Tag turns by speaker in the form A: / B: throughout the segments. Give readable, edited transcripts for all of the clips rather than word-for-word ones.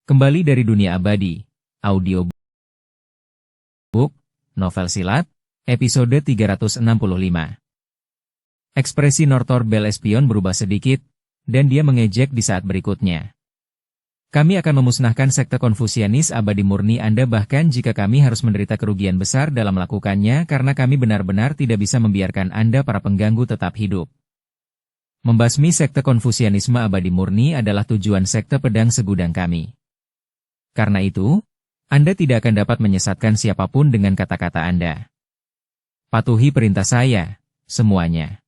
A: Kembali dari dunia abadi, audiobook, novel silat, episode 365. Ekspresi Nortor Bel Espion berubah sedikit, dan dia mengejek di saat berikutnya. Kami akan memusnahkan sekte Konfusianis abadi murni Anda bahkan jika kami harus menderita kerugian besar dalam melakukannya karena kami benar-benar tidak bisa membiarkan Anda para pengganggu tetap hidup. Membasmi sekte Konfusianisme abadi murni adalah tujuan sekte pedang segudang kami. Karena itu, Anda tidak akan dapat menyesatkan siapapun dengan kata-kata Anda. Patuhi perintah saya, semuanya.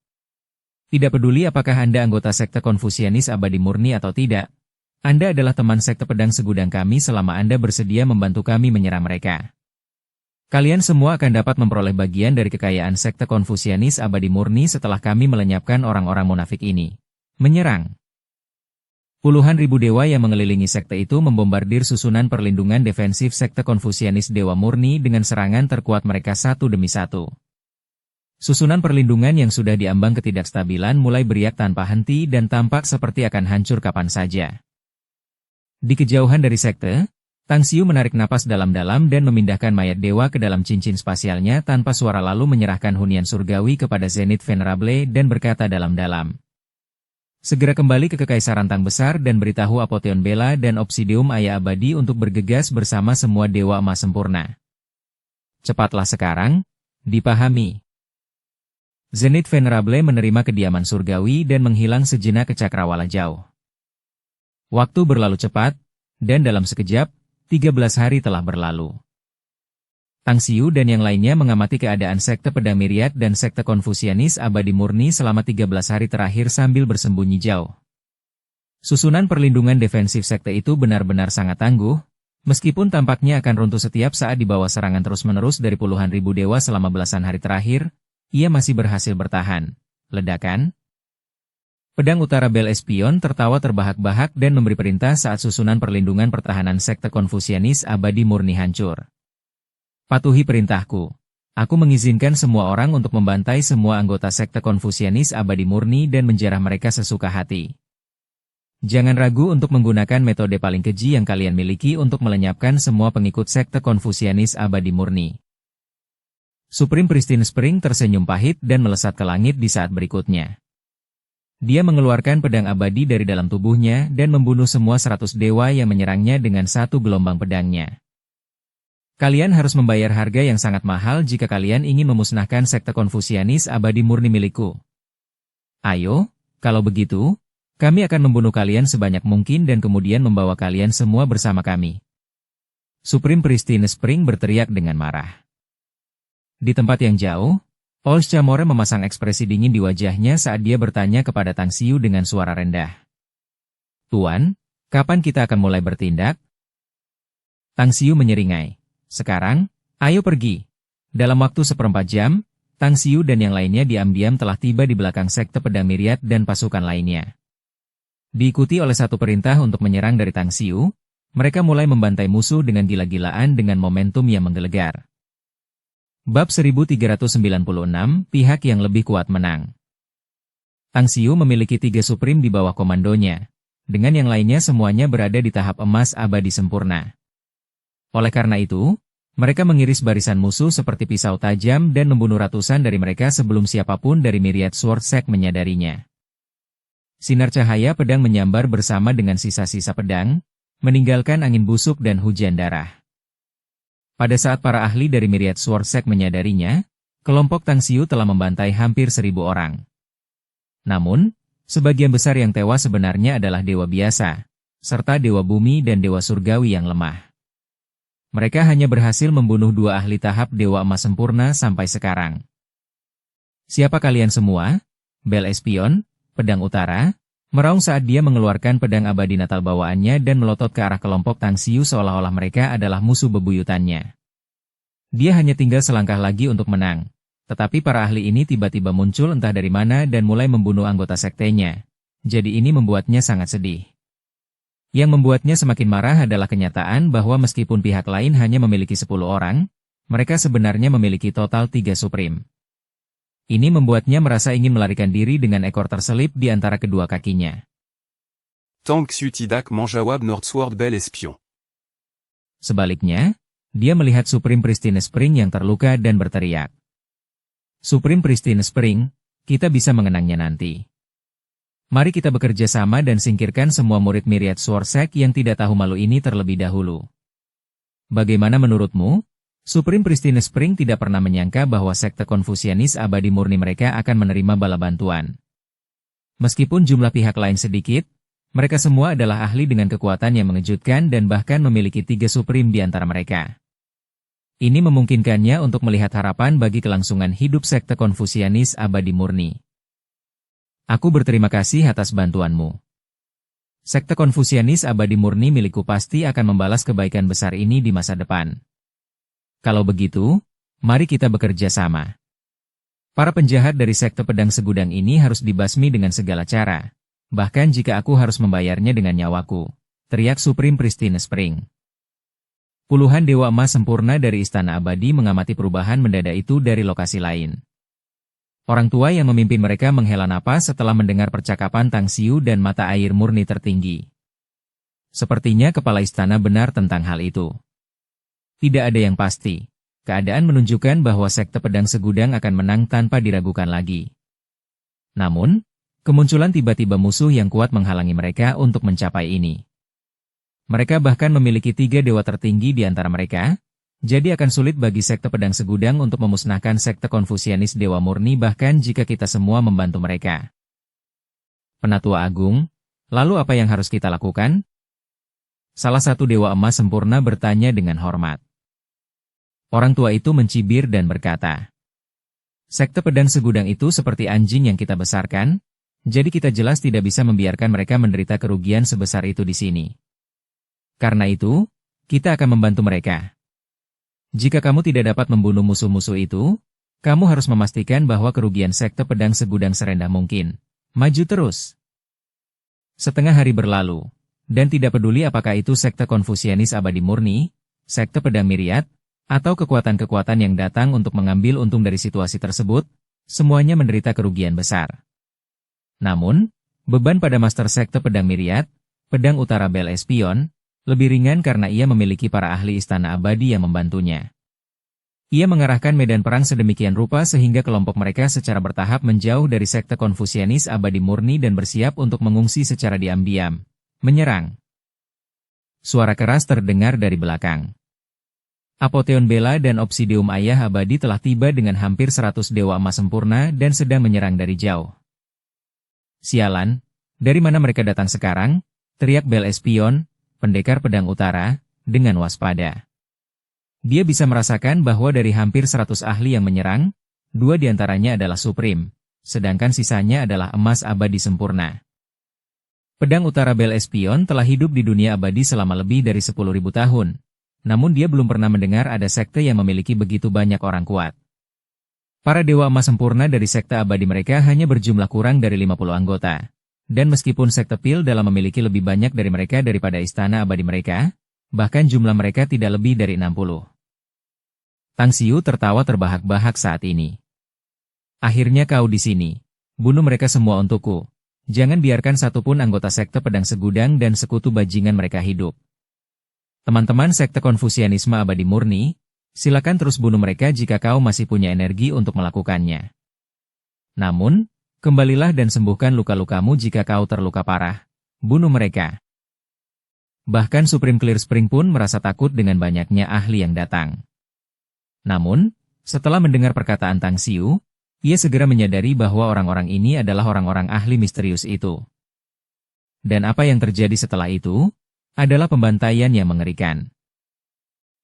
A: Tidak peduli apakah Anda anggota sekte Konfusianis abadi murni atau tidak, Anda adalah teman sekte pedang segudang kami selama Anda bersedia membantu kami menyerang mereka. Kalian semua akan dapat memperoleh bagian dari kekayaan sekte Konfusianis abadi murni setelah kami melenyapkan orang-orang munafik ini. Menyerang. Puluhan ribu dewa yang mengelilingi sekte itu membombardir susunan perlindungan defensif sekte Konfusianis Dewa Murni dengan serangan terkuat mereka satu demi satu. Susunan perlindungan yang sudah diambang ketidakstabilan mulai beriak tanpa henti dan tampak seperti akan hancur kapan saja. Di kejauhan dari sekte, Tang Xiu menarik napas dalam-dalam dan memindahkan mayat dewa ke dalam cincin spasialnya tanpa suara lalu menyerahkan hunian surgawi kepada Zenith Venerable dan berkata dalam-dalam. Segera kembali ke Kekaisaran Tang Besar dan beritahu Apotheon Bela dan Obsidium Ayah Abadi untuk bergegas bersama semua Dewa Emas Sempurna. Cepatlah sekarang, dipahami. Zenith Venerable menerima kediaman surgawi dan menghilang sejenak ke cakrawala jauh. Waktu berlalu cepat, dan dalam sekejap, 13 hari telah berlalu. Tang Xiu dan yang lainnya mengamati keadaan sekte pedang Myriad dan sekte Konfusianis abadi murni selama 13 hari terakhir sambil bersembunyi jauh. Susunan perlindungan defensif sekte itu benar-benar sangat tangguh, meskipun tampaknya akan runtuh setiap saat di bawah serangan terus-menerus dari puluhan ribu dewa selama belasan hari terakhir, ia masih berhasil bertahan. Ledakan. Pedang utara Bel Espion tertawa terbahak-bahak dan memberi perintah saat susunan perlindungan pertahanan sekte Konfusianis abadi murni hancur. Patuhi perintahku. Aku mengizinkan semua orang untuk membantai semua anggota sekte Konfusianis abadi murni dan menjarah mereka sesuka hati. Jangan ragu untuk menggunakan metode paling keji yang kalian miliki untuk melenyapkan semua pengikut sekte Konfusianis abadi murni. Supreme Pristine Spring tersenyum pahit dan melesat ke langit di saat berikutnya. Dia mengeluarkan pedang abadi dari dalam tubuhnya dan membunuh semua 100 dewa yang menyerangnya dengan satu gelombang pedangnya. Kalian harus membayar harga yang sangat mahal jika kalian ingin memusnahkan sekte Konfusianis abadi murni milikku. Ayo, kalau begitu, kami akan membunuh kalian sebanyak mungkin dan kemudian membawa kalian semua bersama kami. Supreme Pristine Spring berteriak dengan marah. Di tempat yang jauh, Ols Chamore memasang ekspresi dingin di wajahnya saat dia bertanya kepada Tang Xiu dengan suara rendah. Tuan, kapan kita akan mulai bertindak? Tang Xiu menyeringai. Sekarang, ayo pergi. Dalam waktu 1/4 jam, Tang Xiu dan yang lainnya diam-diam telah tiba di belakang sekte pedang Myriad dan pasukan lainnya. Diikuti oleh satu perintah untuk menyerang dari Tang Xiu, mereka mulai membantai musuh dengan gila-gilaan dengan momentum yang menggelegar. Bab 1396, pihak yang lebih kuat menang. Tang Xiu memiliki 3 Supreme di bawah komandonya, dengan yang lainnya semuanya berada di tahap emas abadi sempurna. Oleh karena itu, mereka mengiris barisan musuh seperti pisau tajam dan membunuh ratusan dari mereka sebelum siapapun dari Myriad Sword Sect menyadarinya. Sinar cahaya pedang menyambar bersama dengan sisa-sisa pedang, meninggalkan angin busuk dan hujan darah. Pada saat para ahli dari Myriad Sword Sect menyadarinya, kelompok Tang Xiu telah membantai hampir 1000 orang. Namun, sebagian besar yang tewas sebenarnya adalah dewa biasa, serta dewa bumi dan dewa surgawi yang lemah. Mereka hanya berhasil membunuh 2 ahli tahap Dewa Emas Sempurna sampai sekarang. Siapa kalian semua? Bel Espion, pedang utara, meraung saat dia mengeluarkan pedang abadi natal bawaannya dan melotot ke arah kelompok Tang Xiu seolah-olah mereka adalah musuh bebuyutannya. Dia hanya tinggal selangkah lagi untuk menang, tetapi para ahli ini tiba-tiba muncul entah dari mana dan mulai membunuh anggota sektenya. Jadi ini membuatnya sangat sedih. Yang membuatnya semakin marah adalah kenyataan bahwa meskipun pihak lain hanya memiliki 10 orang, mereka sebenarnya memiliki total 3 Supreme. Ini membuatnya merasa ingin melarikan diri dengan ekor terselip di antara kedua kakinya.
B: Tang Xiu Tidak Manjawab Nordsword Bel Espion.
A: Sebaliknya, dia melihat Supreme Pristine Spring yang terluka dan berteriak. Supreme Pristine Spring, kita bisa mengenangnya nanti. Mari kita bekerja sama dan singkirkan semua murid Myriad Sword Sect yang tidak tahu malu ini terlebih dahulu. Bagaimana menurutmu? Supreme Pristine Spring tidak pernah menyangka bahwa sekte Konfusianis abadi murni mereka akan menerima bala bantuan. Meskipun jumlah pihak lain sedikit, mereka semua adalah ahli dengan kekuatan yang mengejutkan dan bahkan memiliki 3 Supreme di antara mereka. Ini memungkinkannya untuk melihat harapan bagi kelangsungan hidup sekte Konfusianis abadi murni. Aku berterima kasih atas bantuanmu. Sekte Konfusianis abadi murni milikku pasti akan membalas kebaikan besar ini di masa depan. Kalau begitu, mari kita bekerja sama. Para penjahat dari sekte pedang segudang ini harus dibasmi dengan segala cara, bahkan jika aku harus membayarnya dengan nyawaku, teriak Supreme Pristine Spring. Puluhan dewa emas sempurna dari Istana Abadi mengamati perubahan mendadak itu dari lokasi lain. Orang tua yang memimpin mereka menghela napas setelah mendengar percakapan Tang Xiu dan mata air murni tertinggi. Sepertinya kepala istana benar tentang hal itu. Tidak ada yang pasti. Keadaan menunjukkan bahwa sekte pedang segudang akan menang tanpa diragukan lagi. Namun, kemunculan tiba-tiba musuh yang kuat menghalangi mereka untuk mencapai ini. Mereka bahkan memiliki 3 dewa tertinggi di antara mereka, jadi akan sulit bagi sekte pedang segudang untuk memusnahkan sekte Konfusianis Dewa Murni bahkan jika kita semua membantu mereka. Penatua Agung, lalu apa yang harus kita lakukan? Salah satu dewa emas sempurna bertanya dengan hormat. Orang tua itu mencibir dan berkata, sekte pedang segudang itu seperti anjing yang kita besarkan, jadi kita jelas tidak bisa membiarkan mereka menderita kerugian sebesar itu di sini. Karena itu, kita akan membantu mereka. Jika kamu tidak dapat membunuh musuh-musuh itu, kamu harus memastikan bahwa kerugian sekte pedang segudang serendah mungkin. Maju terus. Setengah hari berlalu, dan tidak peduli apakah itu sekte Konfusianis abadi murni, sekte pedang Myriad, atau kekuatan-kekuatan yang datang untuk mengambil untung dari situasi tersebut, semuanya menderita kerugian besar. Namun, beban pada Master Sekte Pedang Myriad, Pedang Utara Bel Espion, lebih ringan karena ia memiliki para ahli istana abadi yang membantunya. Ia mengarahkan medan perang sedemikian rupa sehingga kelompok mereka secara bertahap menjauh dari sekte Konfusianis abadi murni dan bersiap untuk mengungsi secara diam-diam. Menyerang. Suara keras terdengar dari belakang. Apotheon Bela dan Obsidium Ayah abadi telah tiba dengan hampir 100 dewa emas sempurna dan sedang menyerang dari jauh. Sialan, dari mana mereka datang sekarang? Teriak Bel Espion, pendekar pedang utara, dengan waspada. Dia bisa merasakan bahwa dari hampir 100 ahli yang menyerang, 2 diantaranya adalah Supreme, sedangkan sisanya adalah emas abadi sempurna. Pedang utara Bel Espion telah hidup di dunia abadi selama lebih dari 10.000 tahun, namun dia belum pernah mendengar ada sekte yang memiliki begitu banyak orang kuat. Para dewa emas sempurna dari sekte abadi mereka hanya berjumlah kurang dari 50 anggota. Dan meskipun sekte Pil dalam memiliki lebih banyak dari mereka daripada istana abadi mereka, bahkan jumlah mereka tidak lebih dari 60. Tang Xiu tertawa terbahak-bahak saat ini. Akhirnya kau di sini. Bunuh mereka semua untukku. Jangan biarkan satupun anggota sekte pedang segudang dan sekutu bajingan mereka hidup. Teman-teman sekte Konfusianisme abadi murni, silakan terus bunuh mereka jika kau masih punya energi untuk melakukannya. Namun, kembalilah dan sembuhkan luka-lukamu jika kau terluka parah. Bunuh mereka. Bahkan Supreme Clear Spring pun merasa takut dengan banyaknya ahli yang datang. Namun, setelah mendengar perkataan Tang Xiu, ia segera menyadari bahwa orang-orang ini adalah orang-orang ahli misterius itu. Dan apa yang terjadi setelah itu, adalah pembantaian yang mengerikan.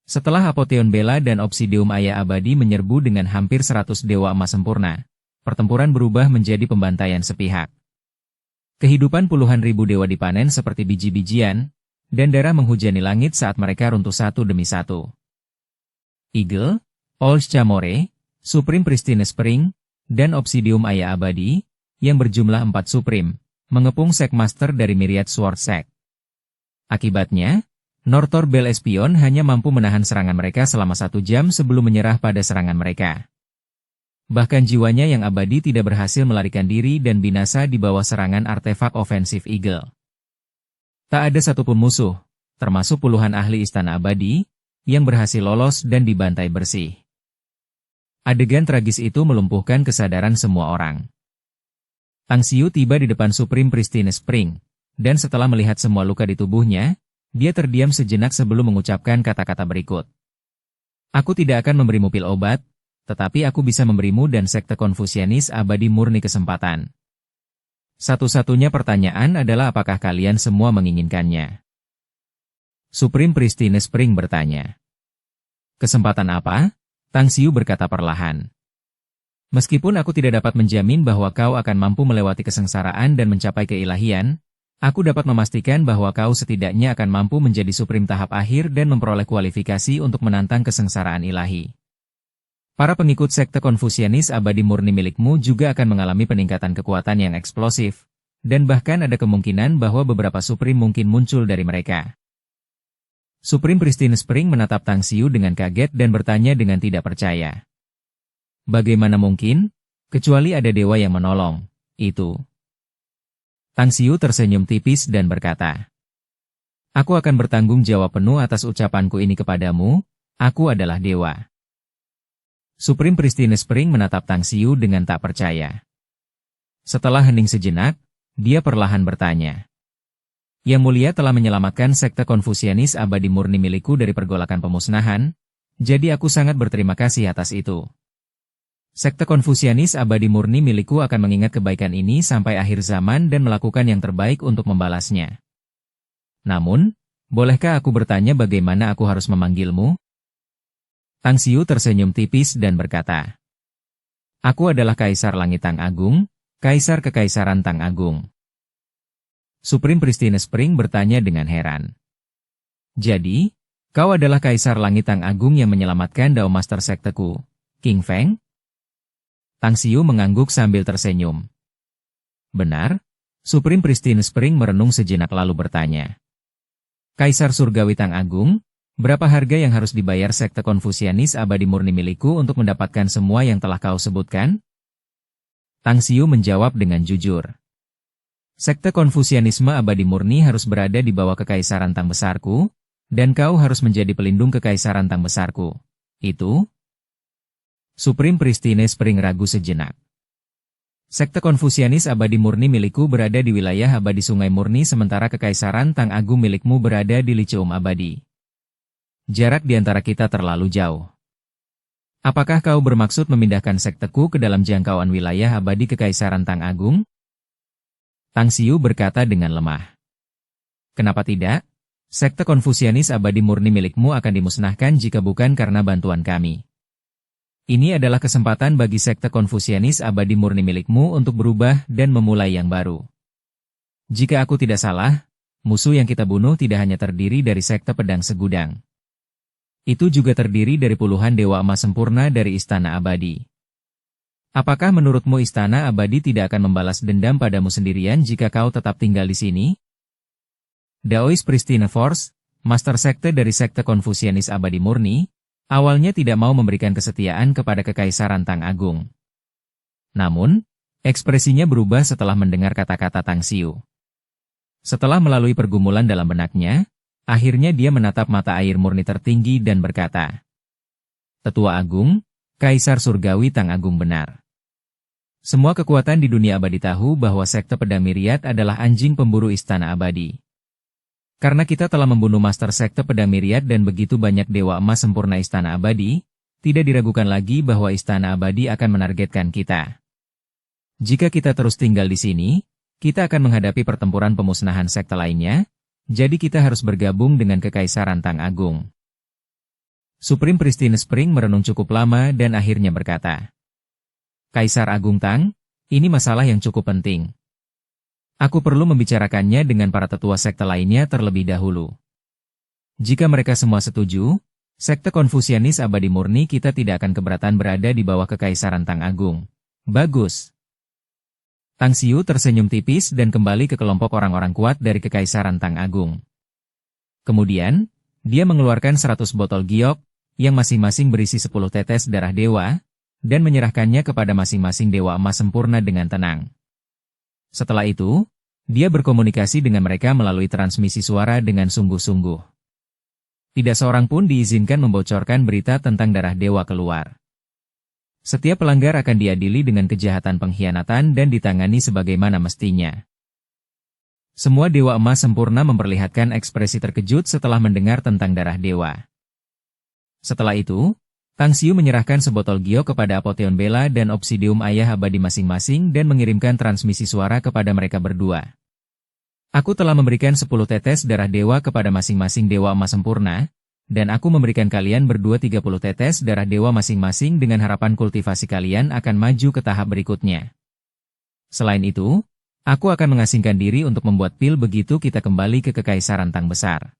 A: Setelah Apotheon Bela dan Obsidium Ayah abadi menyerbu dengan hampir 100 dewa emas sempurna, pertempuran berubah menjadi pembantaian sepihak. Kehidupan puluhan ribu dewa dipanen seperti biji-bijian, dan darah menghujani langit saat mereka runtuh satu demi satu. Eagle, Olsh Chamore, Supreme Pristine Spring, dan Obsidium Ayah abadi, yang berjumlah 4 Supreme, mengepung Sekmaster dari Myriad Sword Sect. Akibatnya, Nortor Bel Espion hanya mampu menahan serangan mereka selama 1 jam sebelum menyerah pada serangan mereka. Bahkan jiwanya yang abadi tidak berhasil melarikan diri dan binasa di bawah serangan artefak ofensif Eagle. Tak ada satupun musuh, termasuk puluhan ahli Istana Abadi, yang berhasil lolos dan dibantai bersih. Adegan tragis itu melumpuhkan kesadaran semua orang. Tang Xiu tiba di depan Supreme Pristine Spring, dan setelah melihat semua luka di tubuhnya, dia terdiam sejenak sebelum mengucapkan kata-kata berikut. Aku tidak akan memberimu pil obat, tetapi aku bisa memberimu dan sekte Konfusianis Abadi murni kesempatan. Satu-satunya pertanyaan adalah apakah kalian semua menginginkannya? Supreme Pristine Spring bertanya. Kesempatan apa? Tang Xiu berkata perlahan. Meskipun aku tidak dapat menjamin bahwa kau akan mampu melewati kesengsaraan dan mencapai keilahian, aku dapat memastikan bahwa kau setidaknya akan mampu menjadi Supreme tahap akhir dan memperoleh kualifikasi untuk menantang kesengsaraan ilahi. Para pengikut sekte Konfusianis Abadi murni milikmu juga akan mengalami peningkatan kekuatan yang eksplosif, dan bahkan ada kemungkinan bahwa beberapa Supreme mungkin muncul dari mereka. Supreme Pristine Spring menatap Tang Xiu dengan kaget dan bertanya dengan tidak percaya. Bagaimana mungkin? Kecuali ada dewa yang menolong, itu. Tang Xiu tersenyum tipis dan berkata, aku akan bertanggung jawab penuh atas ucapanku ini kepadamu, aku adalah dewa. Supreme Pristine Spring menatap Tang Xiu dengan tak percaya. Setelah hening sejenak, dia perlahan bertanya. Yang Mulia telah menyelamatkan sekte Konfusianis Abadi murni milikku dari pergolakan pemusnahan, jadi aku sangat berterima kasih atas itu. Sekte Konfusianis Abadi murni milikku akan mengingat kebaikan ini sampai akhir zaman dan melakukan yang terbaik untuk membalasnya. Namun, bolehkah aku bertanya bagaimana aku harus memanggilmu? Tang Xiu tersenyum tipis dan berkata, aku adalah Kaisar Langit Tang Agung, Kaisar Kekaisaran Tang Agung. Supreme Pristine Spring bertanya dengan heran. Jadi, kau adalah Kaisar Langit Tang Agung yang menyelamatkan Dao Master sekteku, King Feng? Tang Xiu mengangguk sambil tersenyum. Benar? Supreme Pristine Spring merenung sejenak lalu bertanya. Kaisar Surgawi Tang Agung, berapa harga yang harus dibayar sekte Konfusianis Abadi murni milikku untuk mendapatkan semua yang telah kau sebutkan? Tang Xiu menjawab dengan jujur. Sekte Konfusianisme Abadi murni harus berada di bawah kekaisaran Tang besarku, dan kau harus menjadi pelindung kekaisaran Tang besarku. Itu? Supreme Pristine Spring ragu sejenak. Sekte Konfusianis Abadi murni milikku berada di wilayah Abadi Sungai Murni sementara kekaisaran Tang Agung milikmu berada di Liceum Abadi. Jarak di antara kita terlalu jauh. Apakah kau bermaksud memindahkan sekteku ke dalam jangkauan wilayah Abadi Kekaisaran Tang Agung? Tang Xiu berkata dengan lemah. Kenapa tidak? Sekte Konfusianis Abadi murni milikmu akan dimusnahkan jika bukan karena bantuan kami. Ini adalah kesempatan bagi sekte Konfusianis Abadi murni milikmu untuk berubah dan memulai yang baru. Jika aku tidak salah, musuh yang kita bunuh tidak hanya terdiri dari sekte Pedang Segudang. Itu juga terdiri dari puluhan dewa emas sempurna dari Istana Abadi. Apakah menurutmu Istana Abadi tidak akan membalas dendam padamu sendirian jika kau tetap tinggal di sini? Daoist Pristine Force, Master Sekte dari sekte Konfusianis Abadi murni, awalnya tidak mau memberikan kesetiaan kepada Kekaisaran Tang Agung. Namun, ekspresinya berubah setelah mendengar kata-kata Tang Xiu. Setelah melalui pergumulan dalam benaknya, akhirnya dia menatap mata air murni tertinggi dan berkata, Tetua Agung, Kaisar Surgawi Tang Agung benar. Semua kekuatan di dunia abadi tahu bahwa Sekte Pedang Myriad adalah anjing pemburu Istana Abadi. Karena kita telah membunuh Master Sekte Pedang Myriad dan begitu banyak dewa emas sempurna Istana Abadi, tidak diragukan lagi bahwa Istana Abadi akan menargetkan kita. Jika kita terus tinggal di sini, kita akan menghadapi pertempuran pemusnahan sekte lainnya, jadi kita harus bergabung dengan Kekaisaran Tang Agung. Supreme Pristine Spring merenung cukup lama dan akhirnya berkata, Kaisar Agung Tang, ini masalah yang cukup penting. Aku perlu membicarakannya dengan para tetua sekte lainnya terlebih dahulu. Jika mereka semua setuju, sekte Konfusianis Abadi murni kita tidak akan keberatan berada di bawah Kekaisaran Tang Agung. Bagus. Tang Xiu tersenyum tipis dan kembali ke kelompok orang-orang kuat dari Kekaisaran Tang Agung. Kemudian, dia mengeluarkan 100 botol giok, yang masing-masing berisi 10 tetes darah dewa, dan menyerahkannya kepada masing-masing dewa emas sempurna dengan tenang. Setelah itu, Dia berkomunikasi dengan mereka melalui transmisi suara dengan sungguh-sungguh. Tidak seorang pun diizinkan membocorkan berita tentang darah dewa keluar. Setiap pelanggar akan diadili dengan kejahatan pengkhianatan dan ditangani sebagaimana mestinya. Semua dewa emas sempurna memperlihatkan ekspresi terkejut setelah mendengar tentang darah dewa. Setelah itu, Tang Xiu menyerahkan sebotol giok kepada Apotheon Bella dan Obsidium Ayah Abadi masing-masing dan mengirimkan transmisi suara kepada mereka berdua. Aku telah memberikan 10 tetes darah dewa kepada masing-masing dewa emas sempurna, dan aku memberikan kalian berdua 30 tetes darah dewa masing-masing dengan harapan kultivasi kalian akan maju ke tahap berikutnya. Selain itu, aku akan mengasingkan diri untuk membuat pil begitu kita kembali ke Kekaisaran Tang Besar.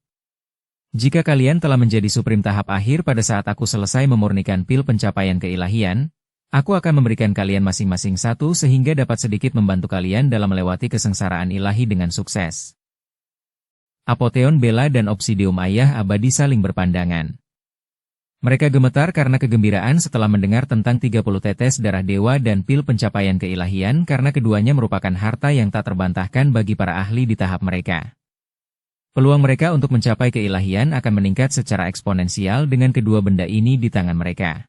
A: Jika kalian telah menjadi suprim tahap akhir pada saat aku selesai memurnikan pil pencapaian keilahian, aku akan memberikan kalian masing-masing satu sehingga dapat sedikit membantu kalian dalam melewati kesengsaraan ilahi dengan sukses. Apotheon Bella dan Obsidium Ayah Abadi saling berpandangan. Mereka gemetar karena kegembiraan setelah mendengar tentang 30 tetes darah dewa dan pil pencapaian keilahian karena keduanya merupakan harta yang tak terbantahkan bagi para ahli di tahap mereka. Peluang mereka untuk mencapai keilahian akan meningkat secara eksponensial dengan kedua benda ini di tangan mereka.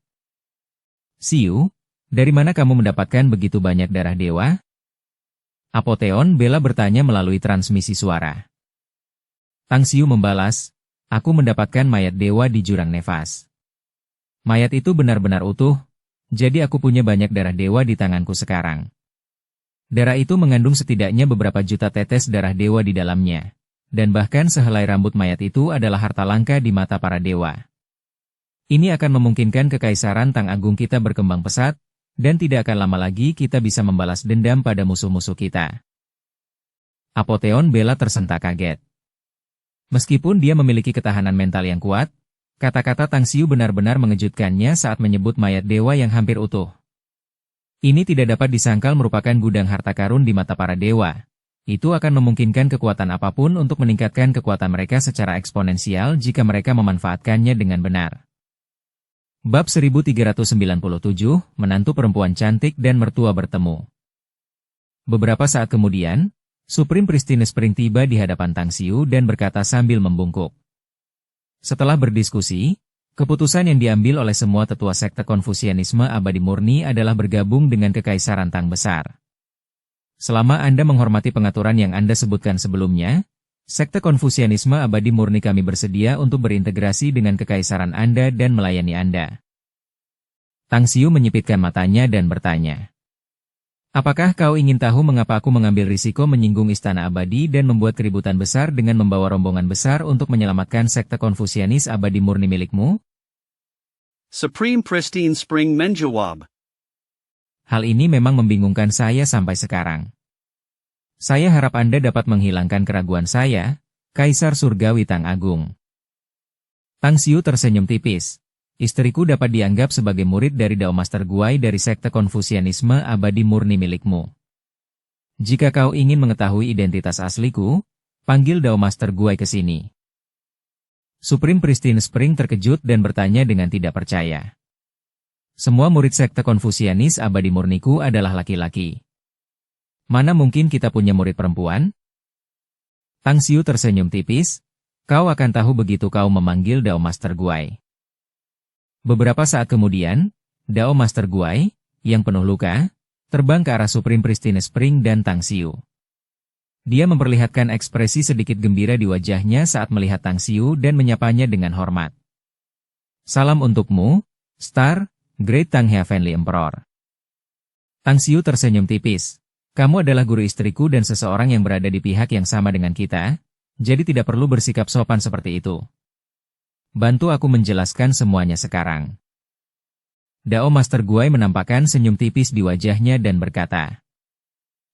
A: Xiu, dari mana kamu mendapatkan begitu banyak darah dewa? Apotheon Bella bertanya melalui transmisi suara. Tang Xiu membalas, aku mendapatkan mayat dewa di jurang Nefas. Mayat itu benar-benar utuh, jadi aku punya banyak darah dewa di tanganku sekarang. Darah itu mengandung setidaknya beberapa juta tetes darah dewa di dalamnya. Dan bahkan sehelai rambut mayat itu adalah harta langka di mata para dewa. Ini akan memungkinkan Kekaisaran Tang Agung kita berkembang pesat, dan tidak akan lama lagi kita bisa membalas dendam pada musuh-musuh kita. Apotheon Bella tersentak kaget. Meskipun dia memiliki ketahanan mental yang kuat, kata-kata Tang Xiu benar-benar mengejutkannya saat menyebut mayat dewa yang hampir utuh. Ini tidak dapat disangkal merupakan gudang harta karun di mata para dewa. Itu akan memungkinkan kekuatan apapun untuk meningkatkan kekuatan mereka secara eksponensial jika mereka memanfaatkannya dengan benar. Bab 1397, Menantu Perempuan Cantik dan Mertua Bertemu. Beberapa saat kemudian, Supreme Pristine Spring tiba di hadapan Tang Xiu dan berkata sambil membungkuk. Setelah berdiskusi, keputusan yang diambil oleh semua tetua sekte Konfusianisme abadi murni adalah bergabung dengan Kekaisaran Tang Besar. Selama Anda menghormati pengaturan yang Anda sebutkan sebelumnya, sekte Konfusianisme abadi murni kami bersedia untuk berintegrasi dengan kekaisaran Anda dan melayani Anda. Tang Xiu menyipitkan matanya dan bertanya. Apakah kau ingin tahu mengapa aku mengambil risiko menyinggung istana abadi dan membuat keributan besar dengan membawa rombongan besar untuk menyelamatkan sekte Konfusianis abadi murni milikmu?
B: Supreme Pristine Spring menjawab.
A: Hal ini memang membingungkan saya sampai sekarang. Saya harap Anda dapat menghilangkan keraguan saya, Kaisar Surgawi Tang Agung. Tang Xiu tersenyum tipis. Istriku dapat dianggap sebagai murid dari Dao Master Guai dari sekte Konfusianisme abadi murni milikmu. Jika kau ingin mengetahui identitas asliku, panggil Dao Master Guai ke sini. Supreme Pristine Spring terkejut dan bertanya dengan tidak percaya. Semua murid sekte Konfusianis abadi murniku adalah laki-laki. Mana mungkin kita punya murid perempuan? Tang Xiu tersenyum tipis, kau akan tahu begitu kau memanggil Dao Master Guai. Beberapa saat kemudian, Dao Master Guai, yang penuh luka, terbang ke arah Supreme Pristine Spring dan Tang Xiu. Dia memperlihatkan ekspresi sedikit gembira di wajahnya saat melihat Tang Xiu dan menyapanya dengan hormat. Salam untukmu, Star, Great Tang Heavenly Emperor. Tang Xiu tersenyum tipis. Kamu adalah guru istriku dan seseorang yang berada di pihak yang sama dengan kita, jadi tidak perlu bersikap sopan seperti itu. Bantu aku menjelaskan semuanya sekarang. Dao Master Guai menampakkan senyum tipis di wajahnya dan berkata,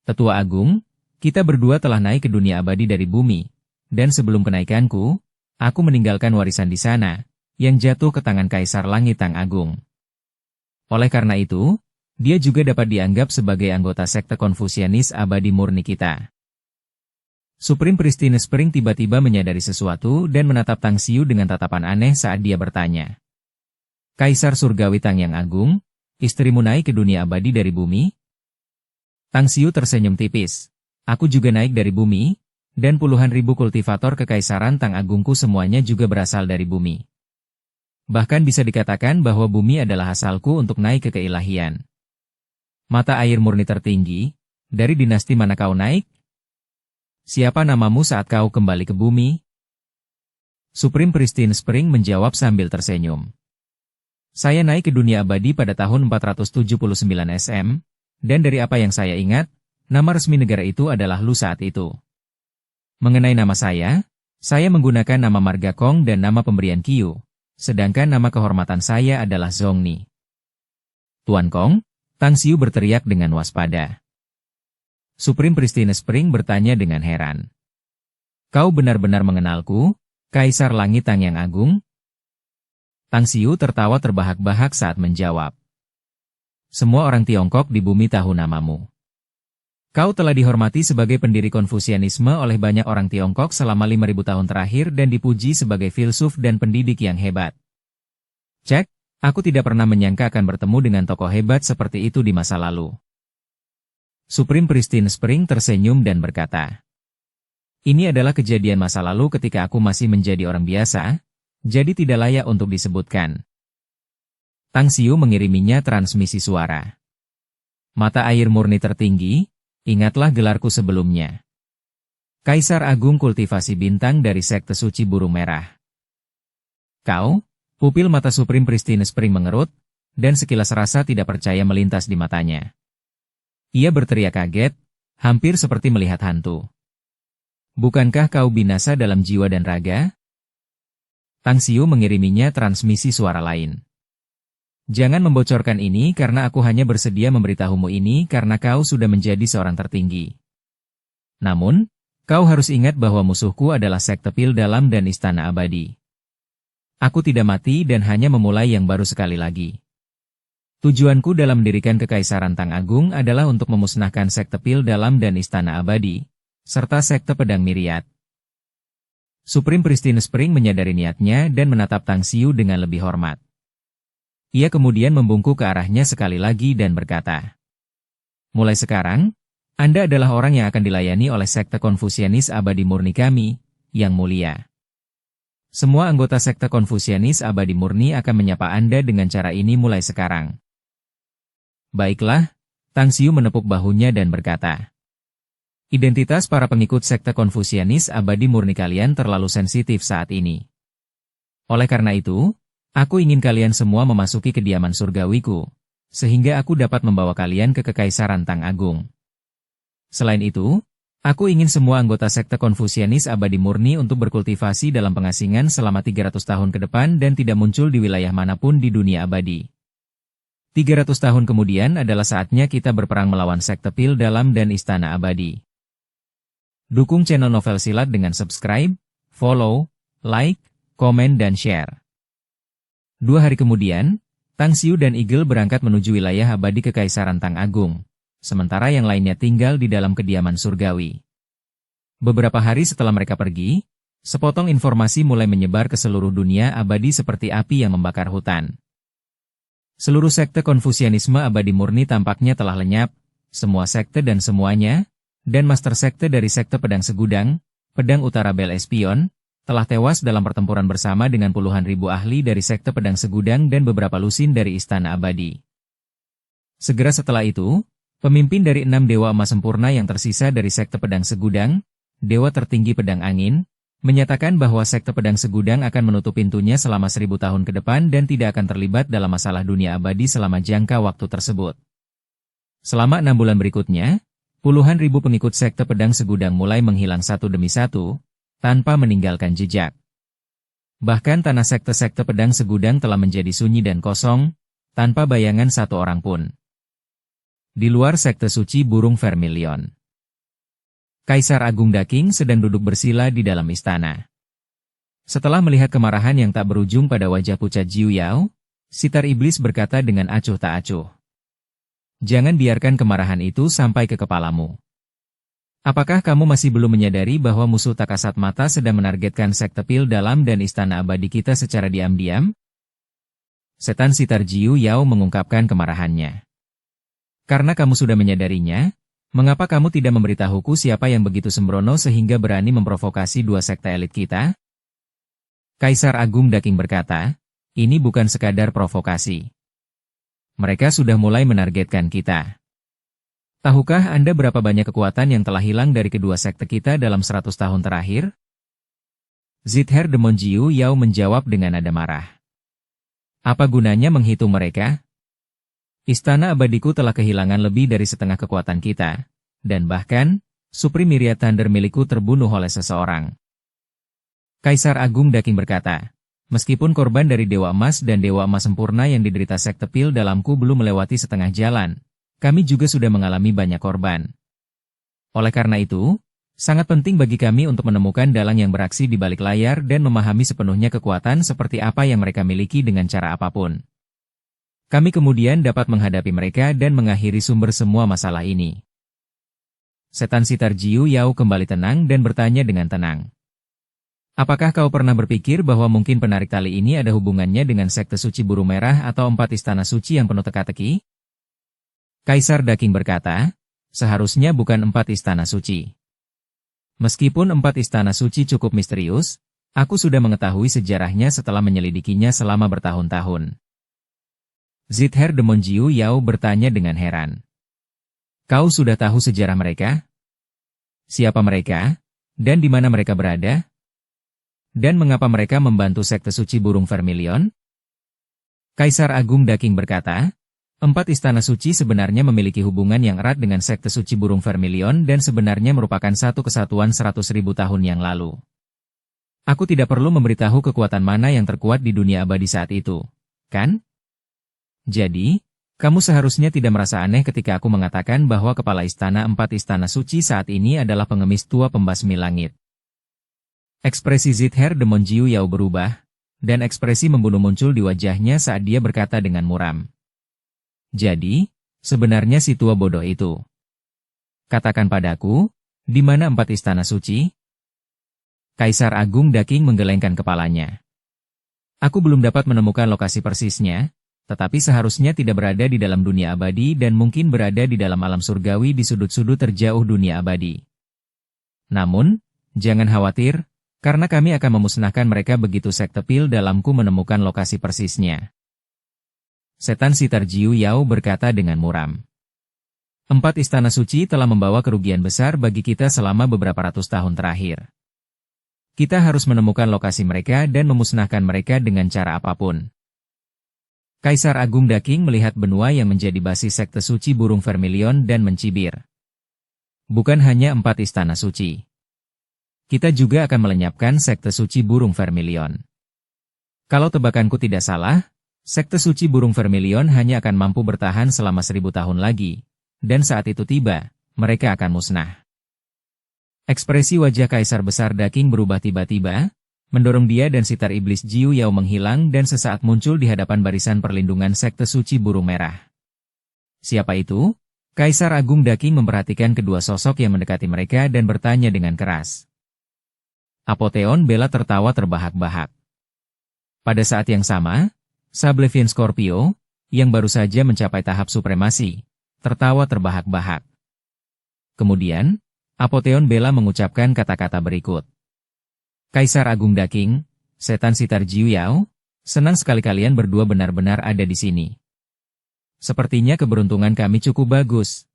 A: Tetua Agung, kita berdua telah naik ke dunia abadi dari bumi, dan sebelum kenaikanku, aku meninggalkan warisan di sana, yang jatuh ke tangan Kaisar Langit Tang Agung. Oleh karena itu, dia juga dapat dianggap sebagai anggota sekte Konfusianis abadi murni kita. Supreme Pristine Spring tiba-tiba menyadari sesuatu dan menatap Tang Xiu dengan tatapan aneh saat dia bertanya. Kaisar Surgawi Tang yang Agung, istrimu naik ke dunia abadi dari bumi? Tang Xiu tersenyum tipis. Aku juga naik dari bumi, dan puluhan ribu kultivator kekaisaran Tang Agungku semuanya juga berasal dari bumi. Bahkan bisa dikatakan bahwa bumi adalah asalku untuk naik ke keilahian. Mata air murni tertinggi, dari dinasti mana kau naik? Siapa namamu saat kau kembali ke bumi? Supreme Pristine Spring menjawab sambil tersenyum. Saya naik ke dunia abadi pada tahun 479 SM, dan dari apa yang saya ingat, nama resmi negara itu adalah Lu saat itu. Mengenai nama saya menggunakan nama marga Kong dan nama pemberian Qiu, sedangkan nama kehormatan saya adalah Zhongni. Tuan Kong, Tang Xiu berteriak dengan waspada. Supreme Pristine Spring bertanya dengan heran. Kau benar-benar mengenalku, Kaisar Langit Tang yang Agung? Tang Xiu tertawa terbahak-bahak saat menjawab. Semua orang Tiongkok di bumi tahu namamu. Kau telah dihormati sebagai pendiri Konfusianisme oleh banyak orang Tiongkok selama 5.000 tahun terakhir dan dipuji sebagai filsuf dan pendidik yang hebat. Cek, aku tidak pernah menyangka akan bertemu dengan tokoh hebat seperti itu di masa lalu. Supreme Pristine Spring tersenyum dan berkata, ini adalah kejadian masa lalu ketika aku masih menjadi orang biasa, jadi tidak layak untuk disebutkan. Tang Xiu mengiriminya transmisi suara. Mata air murni tertinggi, ingatlah gelarku sebelumnya. Kaisar Agung Kultivasi Bintang dari Sekte Suci Burung Merah. Kau? Pupil mata Supreme Pristine Spring mengerut, dan sekilas rasa tidak percaya melintas di matanya. Ia berteriak kaget, hampir seperti melihat hantu. Bukankah kau binasa dalam jiwa dan raga? Tang Xiu mengiriminya transmisi suara lain. Jangan membocorkan ini karena aku hanya bersedia memberitahumu ini karena kau sudah menjadi seorang tertinggi. Namun, kau harus ingat bahwa musuhku adalah Sekte Pil Dalam dan Istana Abadi. Aku tidak mati dan hanya memulai yang baru sekali lagi. Tujuanku dalam mendirikan Kekaisaran Tang Agung adalah untuk memusnahkan Sekte Pil Dalam dan Istana Abadi, serta Sekte Pedang Myriad. Supreme Pristine Spring menyadari niatnya dan menatap Tang Xiu dengan lebih hormat. Ia kemudian membungkuk ke arahnya sekali lagi dan berkata, mulai sekarang, Anda adalah orang yang akan dilayani oleh Sekte Konfusianis Abadi Murni kami, yang mulia. Semua anggota Sekte Konfusianis Abadi Murni akan menyapa Anda dengan cara ini mulai sekarang. Baiklah, Tang Xiu menepuk bahunya dan berkata, identitas para pengikut Sekte Konfusianis Abadi Murni kalian terlalu sensitif saat ini. Oleh karena itu, aku ingin kalian semua memasuki kediaman surgawiku, sehingga aku dapat membawa kalian ke Kekaisaran Tang Agung. Selain itu, aku ingin semua anggota Sekte Konfusianis Abadi Murni untuk berkultivasi dalam pengasingan selama 300 tahun ke depan dan tidak muncul di wilayah manapun di dunia abadi. 300 tahun kemudian adalah saatnya kita berperang melawan Sekte Pil Dalam dan Istana Abadi. Dukung channel Novel Silat dengan subscribe, follow, like, komen dan share. 2 hari kemudian, Tang Xiu dan Eagle berangkat menuju wilayah abadi Kekaisaran Tang Agung, sementara yang lainnya tinggal di dalam kediaman surgawi. Beberapa hari setelah mereka pergi, sepotong informasi mulai menyebar ke seluruh dunia abadi seperti api yang membakar hutan. Seluruh sekte Konfusianisme Abadi Murni tampaknya telah lenyap, semua sekte dan semuanya, dan master sekte dari Sekte Pedang Segudang, Pedang Utara Bel Espion, telah tewas dalam pertempuran bersama dengan puluhan ribu ahli dari Sekte Pedang Segudang dan beberapa lusin dari Istana Abadi. Segera setelah itu, pemimpin dari 6 Dewa Emas Sempurna yang tersisa dari Sekte Pedang Segudang, Dewa Tertinggi Pedang Angin, menyatakan bahwa Sekte Pedang Segudang akan menutup pintunya selama 1000 tahun ke depan dan tidak akan terlibat dalam masalah dunia abadi selama jangka waktu tersebut. Selama 6 bulan berikutnya, puluhan ribu pengikut Sekte Pedang Segudang mulai menghilang satu demi satu, tanpa meninggalkan jejak. Bahkan tanah sekte-sekte Pedang Segudang telah menjadi sunyi dan kosong, tanpa bayangan satu orang pun. Di luar Sekte Suci Burung Vermilion, Kaisar Agung Daking sedang duduk bersila di dalam istana. Setelah melihat kemarahan yang tak berujung pada wajah pucat Jiu Yao, sitar iblis berkata dengan acuh tak acuh. Jangan biarkan kemarahan itu sampai ke kepalamu. Apakah kamu masih belum menyadari bahwa musuh tak kasat mata sedang menargetkan Sekte Pil Dalam dan Istana Abadi kita secara diam-diam? Setan sitar Jiu Yao mengungkapkan kemarahannya. Karena kamu sudah menyadarinya, Mengapa kamu tidak memberitahuku siapa yang begitu sembrono sehingga berani memprovokasi dua sekte elit kita? Kaisar Agung Daking berkata, ini bukan sekadar provokasi. Mereka sudah mulai menargetkan kita. Tahukah Anda berapa banyak kekuatan yang telah hilang dari kedua sekte kita dalam 100 tahun terakhir? Zither Demon Jiu Yao menjawab dengan nada marah. Apa gunanya menghitung mereka? Istana abadiku telah kehilangan lebih dari setengah kekuatan kita, dan bahkan, Supreme Myriad Thunder milikku terbunuh oleh seseorang. Kaisar Agung Daking berkata, meskipun korban dari Dewa Emas dan Dewa Emas sempurna yang diderita sekte pil dalamku belum melewati setengah jalan, kami juga sudah mengalami banyak korban. Oleh karena itu, sangat penting bagi kami untuk menemukan dalang yang beraksi di balik layar dan memahami sepenuhnya kekuatan seperti apa yang mereka miliki dengan cara apapun. Kami kemudian dapat menghadapi mereka dan mengakhiri sumber semua masalah ini. Setan Sitar Jiu Yao kembali tenang dan bertanya dengan tenang. Apakah kau pernah berpikir bahwa mungkin penarik tali ini ada hubungannya dengan sekte suci burung merah atau 4 istana suci yang penuh teka-teki? Kaisar Daking berkata, seharusnya bukan 4 istana suci. Meskipun 4 istana suci cukup misterius, aku sudah mengetahui sejarahnya setelah menyelidikinya selama bertahun-tahun. Zither Demon Jiu Yao bertanya dengan heran. Kau sudah tahu sejarah mereka? Siapa mereka? Dan di mana mereka berada? Dan mengapa mereka membantu sekte suci burung Vermilion? Kaisar Agung Daking berkata, 4 istana suci sebenarnya memiliki hubungan yang erat dengan sekte suci burung Vermilion dan sebenarnya merupakan satu kesatuan 100.000 tahun yang lalu. Aku tidak perlu memberitahu kekuatan mana yang terkuat di dunia abadi saat itu, kan? Jadi, kamu seharusnya tidak merasa aneh ketika aku mengatakan bahwa kepala istana 4 istana suci saat ini adalah pengemis tua pembasmi langit. Ekspresi Zither Demon Jiu Yao berubah, dan ekspresi membunuh muncul di wajahnya saat dia berkata dengan muram. Jadi, sebenarnya si tua bodoh itu. Katakan padaku, di mana 4 istana suci? Kaisar Agung Daking menggelengkan kepalanya. Aku belum dapat menemukan lokasi persisnya, tetapi seharusnya tidak berada di dalam dunia abadi dan mungkin berada di dalam alam surgawi di sudut-sudut terjauh dunia abadi. Namun, jangan khawatir, karena kami akan memusnahkan mereka begitu sekte pil dalamku menemukan lokasi persisnya. Setan Sitar Jiu Yao berkata dengan muram. 4 istana suci telah membawa kerugian besar bagi kita selama beberapa ratus tahun terakhir. Kita harus menemukan lokasi mereka dan memusnahkan mereka dengan cara apapun. Kaisar Agung Daking melihat benua yang menjadi basis sekte suci burung Vermilion dan mencibir. Bukan hanya 4 istana suci. Kita juga akan melenyapkan sekte suci burung Vermilion. Kalau tebakanku tidak salah, sekte suci burung Vermilion hanya akan mampu bertahan selama 1000 tahun lagi, dan saat itu tiba, mereka akan musnah. Ekspresi wajah Kaisar Besar Daking berubah tiba-tiba, mendorong dia dan sitar iblis Jiu Yao menghilang dan sesaat muncul di hadapan barisan perlindungan sekte suci burung merah. Siapa itu? Kaisar Agung Daking memperhatikan kedua sosok yang mendekati mereka dan bertanya dengan keras. Apotheon Bella tertawa terbahak-bahak. Pada saat yang sama, Sablevian Scorpio, yang baru saja mencapai tahap supremasi, tertawa terbahak-bahak. Kemudian, Apotheon Bella mengucapkan kata-kata berikut. Kaisar Agung Daking, Setan Sitar Jiu Yao, senang sekali kalian berdua benar-benar ada di sini. Sepertinya keberuntungan kami cukup bagus.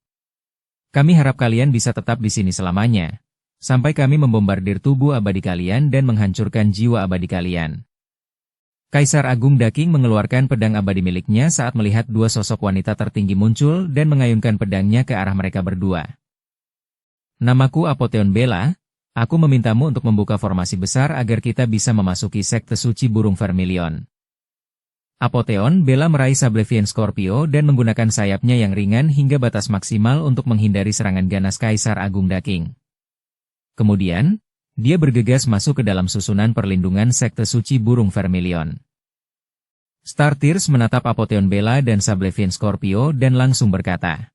A: Kami harap kalian bisa tetap di sini selamanya, sampai kami membombardir tubuh abadi kalian dan menghancurkan jiwa abadi kalian. Kaisar Agung Daking mengeluarkan pedang abadi miliknya saat melihat dua sosok wanita tertinggi muncul dan mengayunkan pedangnya ke arah mereka berdua. Namaku Apotheon Bella. Aku memintamu untuk membuka formasi besar agar kita bisa memasuki sekte suci burung Vermilion. Apotheon Bella meraih Sablevian Scorpio dan menggunakan sayapnya yang ringan hingga batas maksimal untuk menghindari serangan ganas Kaisar Agung Daking. Kemudian, dia bergegas masuk ke dalam susunan perlindungan sekte suci burung Vermilion. Star Tears menatap Apotheon Bella dan Sablevian Scorpio dan langsung berkata,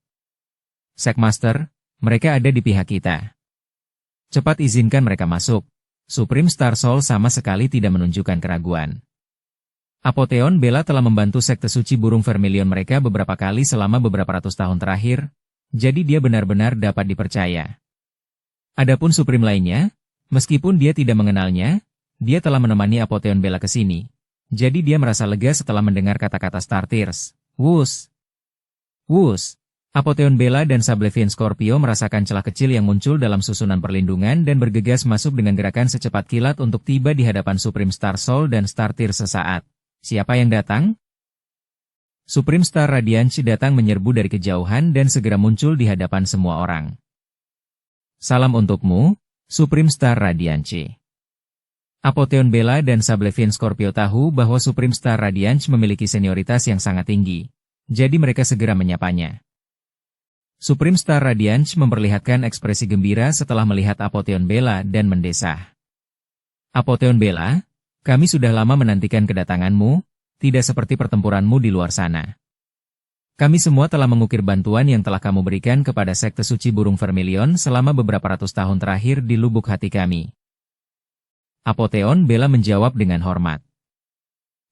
A: Sekmaster, mereka ada di pihak kita. Cepat izinkan mereka masuk. Supreme Star Soul sama sekali tidak menunjukkan keraguan. Apotheon Bella telah membantu sekte suci burung Vermilion mereka beberapa kali selama beberapa ratus tahun terakhir, jadi dia benar-benar dapat dipercaya. Adapun Supreme lainnya, meskipun dia tidak mengenalnya, dia telah menemani Apotheon Bella ke sini. Jadi dia merasa lega setelah mendengar kata-kata Star Tears. Wus! Wus! Apotheon Bella dan Sablevian Scorpio merasakan celah kecil yang muncul dalam susunan perlindungan dan bergegas masuk dengan gerakan secepat kilat untuk tiba di hadapan Supreme Star Soul dan Star Tears sesaat. Siapa yang datang? Supreme Star Radiance datang menyerbu dari kejauhan dan segera muncul di hadapan semua orang. Salam untukmu, Supreme Star Radiance. Apotheon Bella dan Sablevian Scorpio tahu bahwa Supreme Star Radiance memiliki senioritas yang sangat tinggi, jadi mereka segera menyapanya. Supreme Star Radiance memperlihatkan ekspresi gembira setelah melihat Apotheon Bella dan mendesah. Apotheon Bella, kami sudah lama menantikan kedatanganmu, tidak seperti pertempuranmu di luar sana. Kami semua telah mengukir bantuan yang telah kamu berikan kepada Sekte Suci Burung Vermilion selama beberapa ratus tahun terakhir di lubuk hati kami. Apotheon Bella menjawab dengan hormat.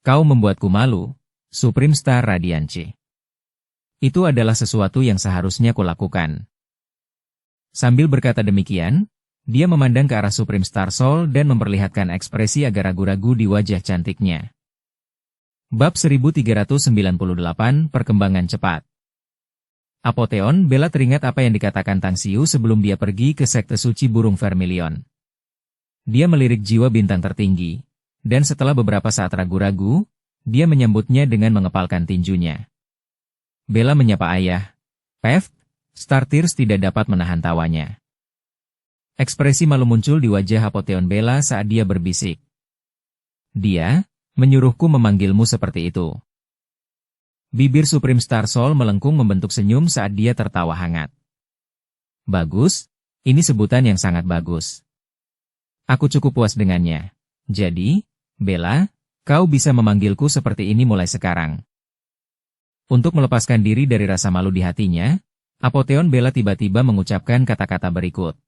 A: Kau membuatku malu, Supreme Star Radiance. Itu adalah sesuatu yang seharusnya kulakukan. Sambil berkata demikian, dia memandang ke arah Supreme Star Soul dan memperlihatkan ekspresi agak ragu-ragu di wajah cantiknya. Bab 1398 Perkembangan Cepat. Apotheon Bella teringat apa yang dikatakan Tang Xiu sebelum dia pergi ke Sekte Suci Burung Vermilion. Dia melirik jiwa bintang tertinggi, dan setelah beberapa saat ragu-ragu, dia menyambutnya dengan mengepalkan tinjunya. Bella menyapa ayah. Peft, Star Tears tidak dapat menahan tawanya. Ekspresi malu muncul di wajah Apotheon Bella saat dia berbisik. Dia menyuruhku memanggilmu seperti itu. Bibir Supreme Star Soul melengkung membentuk senyum saat dia tertawa hangat. Bagus, ini sebutan yang sangat bagus. Aku cukup puas dengannya. Jadi, Bella, kau bisa memanggilku seperti ini mulai sekarang. Untuk melepaskan diri dari rasa malu di hatinya, Apotheon Bella tiba-tiba mengucapkan kata-kata berikut.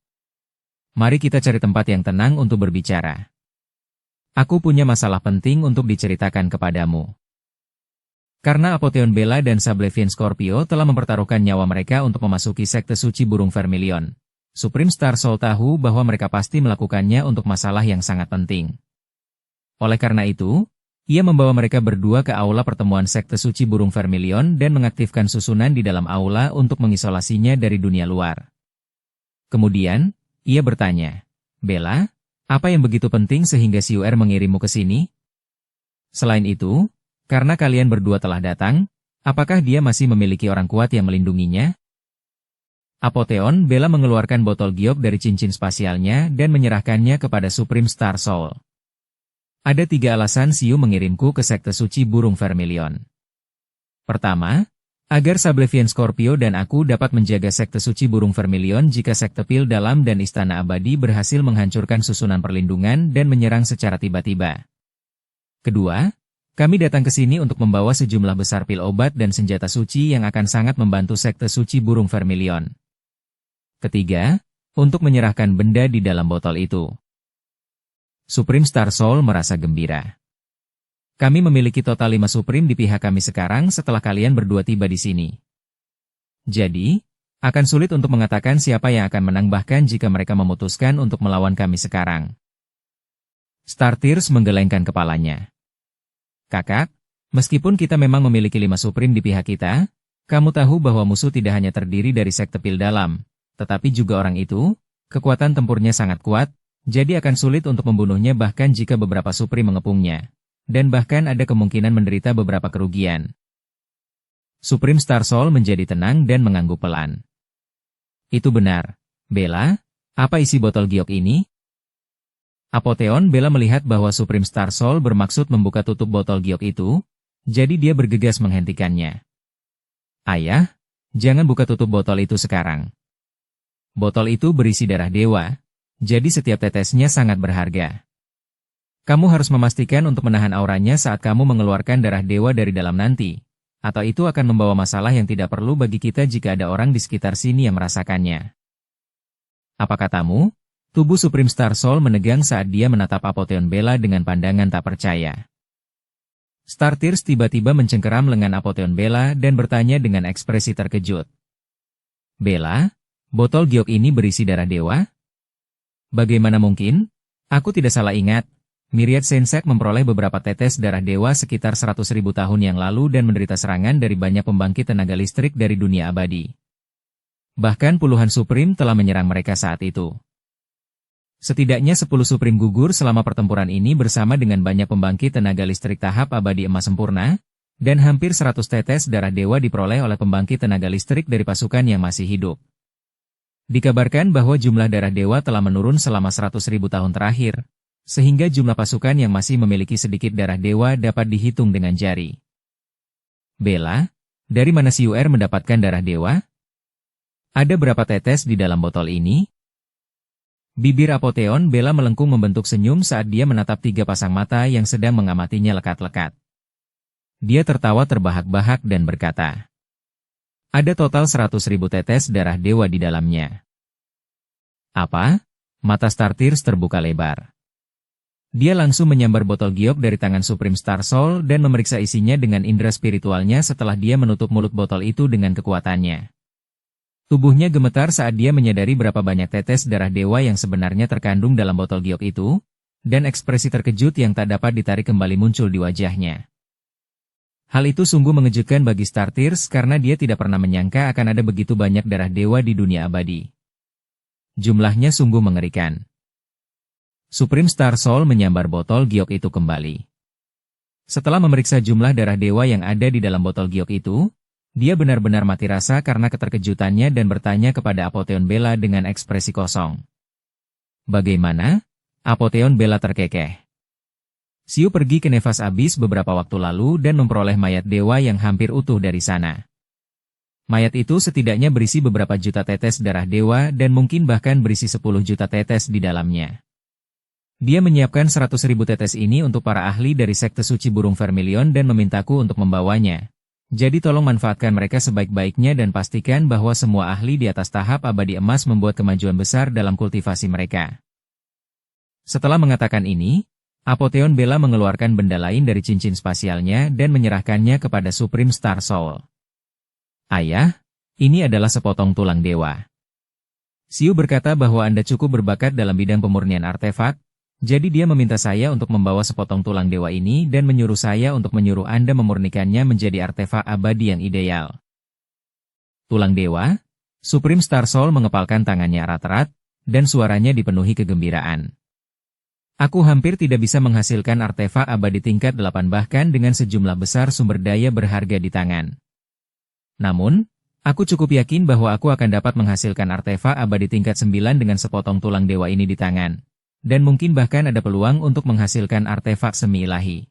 A: Mari kita cari tempat yang tenang untuk berbicara. Aku punya masalah penting untuk diceritakan kepadamu. Karena Apotheon Bella dan Sablevian Scorpio telah mempertaruhkan nyawa mereka untuk memasuki Sekte Suci Burung Vermilion, Supreme Star Soul tahu bahwa mereka pasti melakukannya untuk masalah yang sangat penting. Oleh karena itu, ia membawa mereka berdua ke aula pertemuan Sekte Suci Burung Vermilion dan mengaktifkan susunan di dalam aula untuk mengisolasinya dari dunia luar. Kemudian, ia bertanya, Bella, apa yang begitu penting sehingga Xiu'er mengirimmu ke sini? Selain itu, karena kalian berdua telah datang, apakah dia masih memiliki orang kuat yang melindunginya? Apotheon Bella mengeluarkan botol giok dari cincin spasialnya dan menyerahkannya kepada Supreme Star Soul. Ada 3 alasan Xiu mengirimku ke Sekte Suci Burung Vermilion. Pertama, agar Sablevian Scorpio dan aku dapat menjaga Sekte Suci Burung Vermilion jika Sekte Pil Dalam dan Istana Abadi berhasil menghancurkan susunan perlindungan dan menyerang secara tiba-tiba. Kedua, kami datang ke sini untuk membawa sejumlah besar pil obat dan senjata suci yang akan sangat membantu Sekte Suci Burung Vermilion. Ketiga, untuk menyerahkan benda di dalam botol itu. Supreme Star Soul merasa gembira. Kami memiliki total 5 Supreme di pihak kami sekarang setelah kalian berdua tiba di sini. Jadi, akan sulit untuk mengatakan siapa yang akan menang bahkan jika mereka memutuskan untuk melawan kami sekarang. Star Tears menggelengkan kepalanya. Kakak, meskipun kita memang memiliki 5 Supreme di pihak kita, kamu tahu bahwa musuh tidak hanya terdiri dari Sekte Pil Dalam, tetapi juga orang itu, kekuatan tempurnya sangat kuat, jadi akan sulit untuk membunuhnya bahkan jika beberapa Supreme mengepungnya. Dan bahkan ada kemungkinan menderita beberapa kerugian. Supreme Star Soul menjadi tenang dan mengangguk pelan. Itu benar. Bella, apa isi botol giok ini? Apotheon Bella melihat bahwa Supreme Star Soul bermaksud membuka tutup botol giok itu, jadi dia bergegas menghentikannya. Ayah, jangan buka tutup botol itu sekarang. Botol itu berisi darah dewa, jadi setiap tetesnya sangat berharga. Kamu harus memastikan untuk menahan auranya saat kamu mengeluarkan darah dewa dari dalam nanti, atau itu akan membawa masalah yang tidak perlu bagi kita jika ada orang di sekitar sini yang merasakannya. Apa katamu? Tubuh Supreme Star Soul menegang saat dia menatap Apotheon Bella dengan pandangan tak percaya. Star Tears tiba-tiba mencengkeram lengan Apotheon Bella dan bertanya dengan ekspresi terkejut. Bella, botol giok ini berisi darah dewa? Bagaimana mungkin? Aku tidak salah ingat. Myriad Sensek memperoleh beberapa tetes darah dewa sekitar 100.000 tahun yang lalu dan menderita serangan dari banyak pembangkit tenaga listrik dari dunia abadi. Bahkan puluhan Supreme telah menyerang mereka saat itu. Setidaknya 10 Supreme gugur selama pertempuran ini bersama dengan banyak pembangkit tenaga listrik tahap abadi emas sempurna, dan hampir 100 tetes darah dewa diperoleh oleh pembangkit tenaga listrik dari pasukan yang masih hidup. Dikabarkan bahwa jumlah darah dewa telah menurun selama 100.000 tahun terakhir, sehingga jumlah pasukan yang masih memiliki sedikit darah dewa dapat dihitung dengan jari. Bella, dari mana Siuer mendapatkan darah dewa? Ada berapa tetes di dalam botol ini? Bibir Apotheon Bella melengkung membentuk senyum saat dia menatap 3 pasang mata yang sedang mengamatinya lekat-lekat. Dia tertawa terbahak-bahak dan berkata, ada total 100.000 tetes darah dewa di dalamnya. Apa? Mata Star-Tears terbuka lebar. Dia langsung menyambar botol giok dari tangan Supreme Star Soul dan memeriksa isinya dengan indera spiritualnya setelah dia menutup mulut botol itu dengan kekuatannya. Tubuhnya gemetar saat dia menyadari berapa banyak tetes darah dewa yang sebenarnya terkandung dalam botol giok itu, dan ekspresi terkejut yang tak dapat ditarik kembali muncul di wajahnya. Hal itu sungguh mengejutkan bagi Star-Tears karena dia tidak pernah menyangka akan ada begitu banyak darah dewa di dunia abadi. Jumlahnya sungguh mengerikan. Supreme Star Soul menyambar botol giok itu kembali. Setelah memeriksa jumlah darah dewa yang ada di dalam botol giok itu, dia benar-benar mati rasa karena keterkejutannya dan bertanya kepada Apotheon Bella dengan ekspresi kosong. Bagaimana? Apotheon Bella terkekeh. Siu pergi ke Nefas Abyss beberapa waktu lalu dan memperoleh mayat dewa yang hampir utuh dari sana. Mayat itu setidaknya berisi beberapa juta tetes darah dewa dan mungkin bahkan berisi 10 juta tetes di dalamnya. Dia menyiapkan 100.000 tetes ini untuk para ahli dari sekte suci burung Vermilion dan memintaku untuk membawanya. Jadi tolong manfaatkan mereka sebaik-baiknya dan pastikan bahwa semua ahli di atas tahap abadi emas membuat kemajuan besar dalam kultivasi mereka. Setelah mengatakan ini, Apotheon Bella mengeluarkan benda lain dari cincin spasialnya dan menyerahkannya kepada Supreme Star Soul. Ayah, ini adalah sepotong tulang dewa. Siu berkata bahwa Anda cukup berbakat dalam bidang pemurnian artefak, jadi dia meminta saya untuk membawa sepotong tulang dewa ini dan menyuruh saya untuk menyuruh Anda memurnikannya menjadi artefak abadi yang ideal. Tulang dewa? Supreme Star Soul mengepalkan tangannya erat-erat, dan suaranya dipenuhi kegembiraan. Aku hampir tidak bisa menghasilkan artefak abadi tingkat 8 bahkan dengan sejumlah besar sumber daya berharga di tangan. Namun, aku cukup yakin bahwa aku akan dapat menghasilkan artefak abadi tingkat 9 dengan sepotong tulang dewa ini di tangan. Dan mungkin bahkan ada peluang untuk menghasilkan artefak semi-ilahi.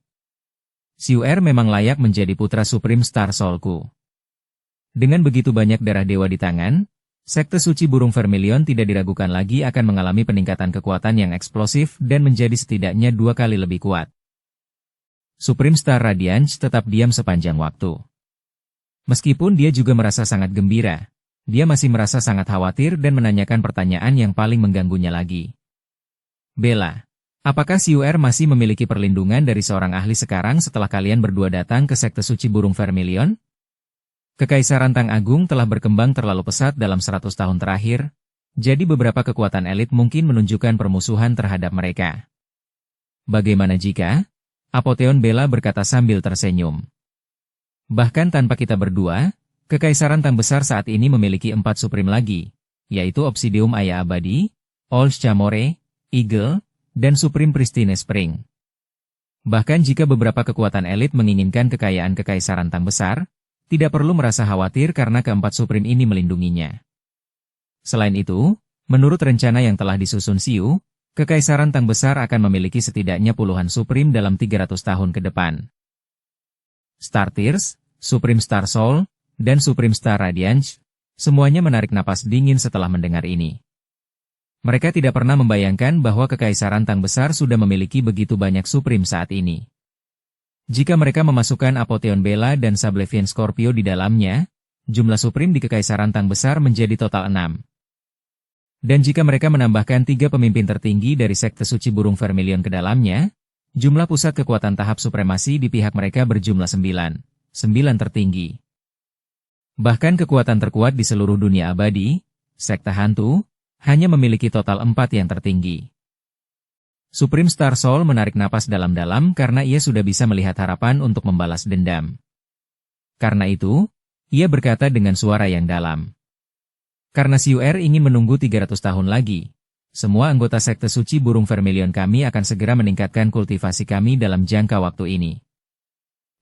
A: Siuer memang layak menjadi putra Supreme Star Soulku. Dengan begitu banyak darah dewa di tangan, sekte suci burung Vermilion tidak diragukan lagi akan mengalami peningkatan kekuatan yang eksplosif dan menjadi setidaknya 2 kali lebih kuat. Supreme Star Radiance tetap diam sepanjang waktu. Meskipun dia juga merasa sangat gembira, dia masih merasa sangat khawatir dan menanyakan pertanyaan yang paling mengganggunya lagi. Bella, apakah Siuer masih memiliki perlindungan dari seorang ahli sekarang setelah kalian berdua datang ke sekte suci burung Vermilion? Kekaisaran Tang Agung telah berkembang terlalu pesat dalam 100 tahun terakhir, jadi beberapa kekuatan elit mungkin menunjukkan permusuhan terhadap mereka. Bagaimana jika? Apotheon Bella berkata sambil tersenyum. Bahkan tanpa kita berdua, Kekaisaran Tang Besar saat ini memiliki 4 Supreme lagi, yaitu Obsidium Aya Abadi, Olsh Chamore, Eagle, dan Supreme Pristine Spring. Bahkan jika beberapa kekuatan elit menginginkan kekayaan Kekaisaran Tang Besar, tidak perlu merasa khawatir karena keempat Supreme ini melindunginya. Selain itu, menurut rencana yang telah disusun Siu, Kekaisaran Tang Besar akan memiliki setidaknya puluhan Supreme dalam 300 tahun ke depan. Star-Tears, Supreme Star Soul, dan Supreme Star Radiance, semuanya menarik napas dingin setelah mendengar ini. Mereka tidak pernah membayangkan bahwa Kekaisaran Tang Besar sudah memiliki begitu banyak Supreme saat ini. Jika mereka memasukkan Apotheon Bella dan Sablevian Scorpio di dalamnya, jumlah Supreme di Kekaisaran Tang Besar menjadi total 6. Dan jika mereka menambahkan 3 pemimpin tertinggi dari sekte suci burung Vermilion ke dalamnya, jumlah pusat kekuatan tahap supremasi di pihak mereka berjumlah 9 tertinggi. Bahkan kekuatan terkuat di seluruh dunia abadi, sekte hantu, hanya memiliki total 4 yang tertinggi. Supreme Star Soul menarik napas dalam-dalam karena ia sudah bisa melihat harapan untuk membalas dendam. Karena itu, ia berkata dengan suara yang dalam. Karena Siuer ingin menunggu 300 tahun lagi, semua anggota sekte suci burung vermilion kami akan segera meningkatkan kultivasi kami dalam jangka waktu ini.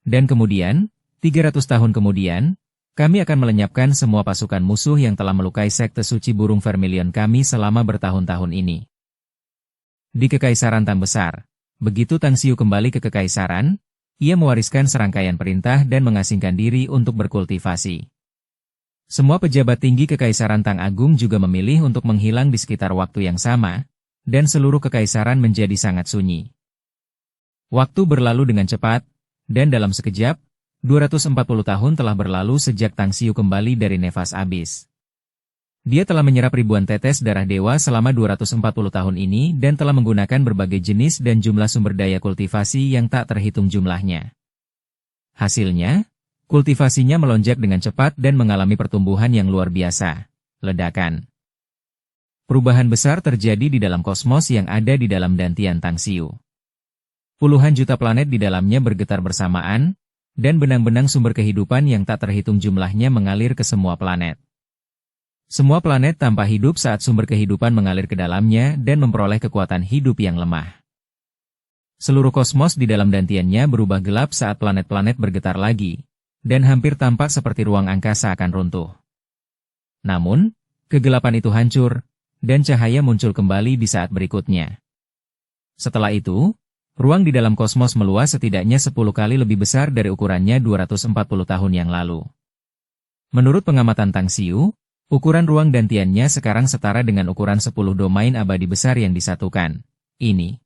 A: Dan kemudian, 300 tahun kemudian, kami akan melenyapkan semua pasukan musuh yang telah melukai sekte suci burung vermilion kami selama bertahun-tahun ini. Di Kekaisaran Tang Besar, begitu Tang Xiu kembali ke Kekaisaran, ia mewariskan serangkaian perintah dan mengasingkan diri untuk berkultivasi. Semua pejabat tinggi Kekaisaran Tang Agung juga memilih untuk menghilang di sekitar waktu yang sama, dan seluruh kekaisaran menjadi sangat sunyi. Waktu berlalu dengan cepat, dan dalam sekejap, 240 tahun telah berlalu sejak Tang Xiu kembali dari Nefas Abyss. Dia telah menyerap ribuan tetes darah dewa selama 240 tahun ini dan telah menggunakan berbagai jenis dan jumlah sumber daya kultivasi yang tak terhitung jumlahnya. Hasilnya, kultivasinya melonjak dengan cepat dan mengalami pertumbuhan yang luar biasa. Ledakan. Perubahan besar terjadi di dalam kosmos yang ada di dalam dantian Tang Xiu. Puluhan juta planet di dalamnya bergetar bersamaan, dan benang-benang sumber kehidupan yang tak terhitung jumlahnya mengalir ke semua planet. Semua planet tanpa hidup saat sumber kehidupan mengalir ke dalamnya dan memperoleh kekuatan hidup yang lemah. Seluruh kosmos di dalam dantiannya berubah gelap saat planet-planet bergetar lagi, dan hampir tampak seperti ruang angkasa akan runtuh. Namun, kegelapan itu hancur, dan cahaya muncul kembali di saat berikutnya. Setelah itu, ruang di dalam kosmos meluas setidaknya 10 kali lebih besar dari ukurannya 240 tahun yang lalu. Menurut pengamatan Tang Xiu, ukuran ruang dantiannya sekarang setara dengan ukuran 10 domain abadi besar yang disatukan. Ini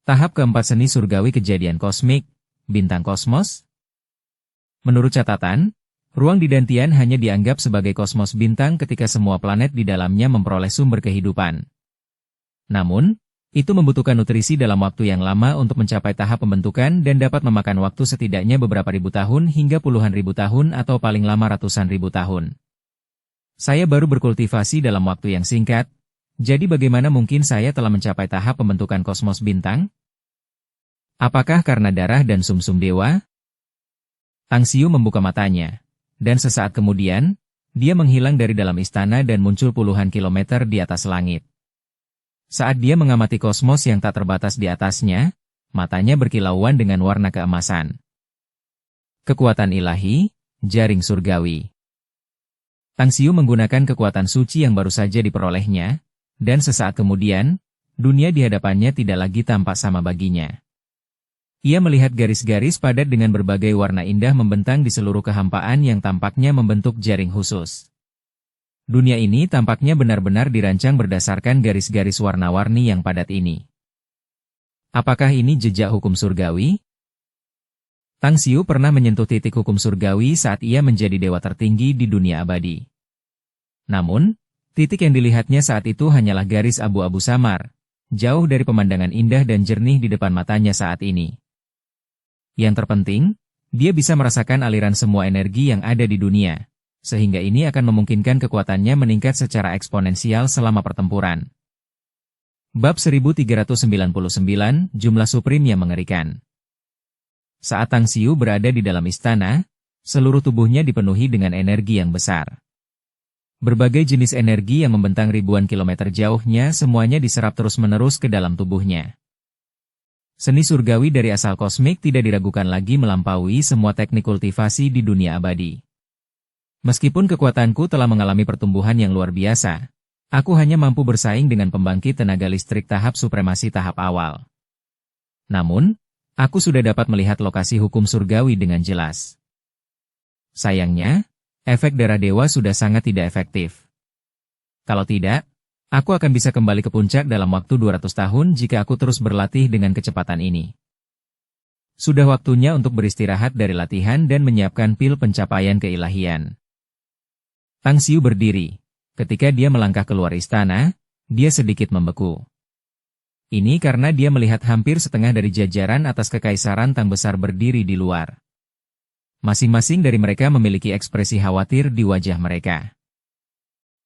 A: tahap keempat seni surgawi kejadian kosmik, bintang kosmos. Menurut catatan, ruang di dantian hanya dianggap sebagai kosmos bintang ketika semua planet di dalamnya memperoleh sumber kehidupan. Namun, itu membutuhkan nutrisi dalam waktu yang lama untuk mencapai tahap pembentukan dan dapat memakan waktu setidaknya beberapa ribu tahun hingga puluhan ribu tahun atau paling lama ratusan ribu tahun. Saya baru berkultivasi dalam waktu yang singkat, jadi bagaimana mungkin saya telah mencapai tahap pembentukan kosmos bintang? Apakah karena darah dan sumsum dewa? Tang Xiu membuka matanya, dan sesaat kemudian, dia menghilang dari dalam istana dan muncul puluhan kilometer di atas langit. Saat dia mengamati kosmos yang tak terbatas di atasnya, matanya berkilauan dengan warna keemasan. Kekuatan ilahi, jaring surgawi. Tang Xiu menggunakan kekuatan suci yang baru saja diperolehnya, dan sesaat kemudian, dunia di hadapannya tidak lagi tampak sama baginya. Ia melihat garis-garis padat dengan berbagai warna indah membentang di seluruh kehampaan yang tampaknya membentuk jaring khusus. Dunia ini tampaknya benar-benar dirancang berdasarkan garis-garis warna-warni yang padat ini. Apakah ini jejak hukum surgawi? Tang Xiu pernah menyentuh titik hukum surgawi saat ia menjadi dewa tertinggi di dunia abadi. Namun, titik yang dilihatnya saat itu hanyalah garis abu-abu samar, jauh dari pemandangan indah dan jernih di depan matanya saat ini. Yang terpenting, dia bisa merasakan aliran semua energi yang ada di dunia, sehingga ini akan memungkinkan kekuatannya meningkat secara eksponensial selama pertempuran. Bab 1399, Jumlah Supreme yang Mengerikan. Saat Tang Xiu berada di dalam istana, seluruh tubuhnya dipenuhi dengan energi yang besar. Berbagai jenis energi yang membentang ribuan kilometer jauhnya semuanya diserap terus-menerus ke dalam tubuhnya. Seni surgawi dari asal kosmik tidak diragukan lagi melampaui semua teknik kultivasi di dunia abadi. Meskipun kekuatanku telah mengalami pertumbuhan yang luar biasa, aku hanya mampu bersaing dengan pembangkit tenaga listrik tahap supremasi tahap awal. Namun, aku sudah dapat melihat lokasi hukum surgawi dengan jelas. Sayangnya, efek darah dewa sudah sangat tidak efektif. Kalau tidak, aku akan bisa kembali ke puncak dalam waktu 200 tahun jika aku terus berlatih dengan kecepatan ini. Sudah waktunya untuk beristirahat dari latihan dan menyiapkan pil pencapaian keilahian. Tang Xiu berdiri. Ketika dia melangkah keluar istana, dia sedikit membeku. Ini karena dia melihat hampir setengah dari jajaran atas kekaisaran Tang Besar berdiri di luar. Masing-masing dari mereka memiliki ekspresi khawatir di wajah mereka.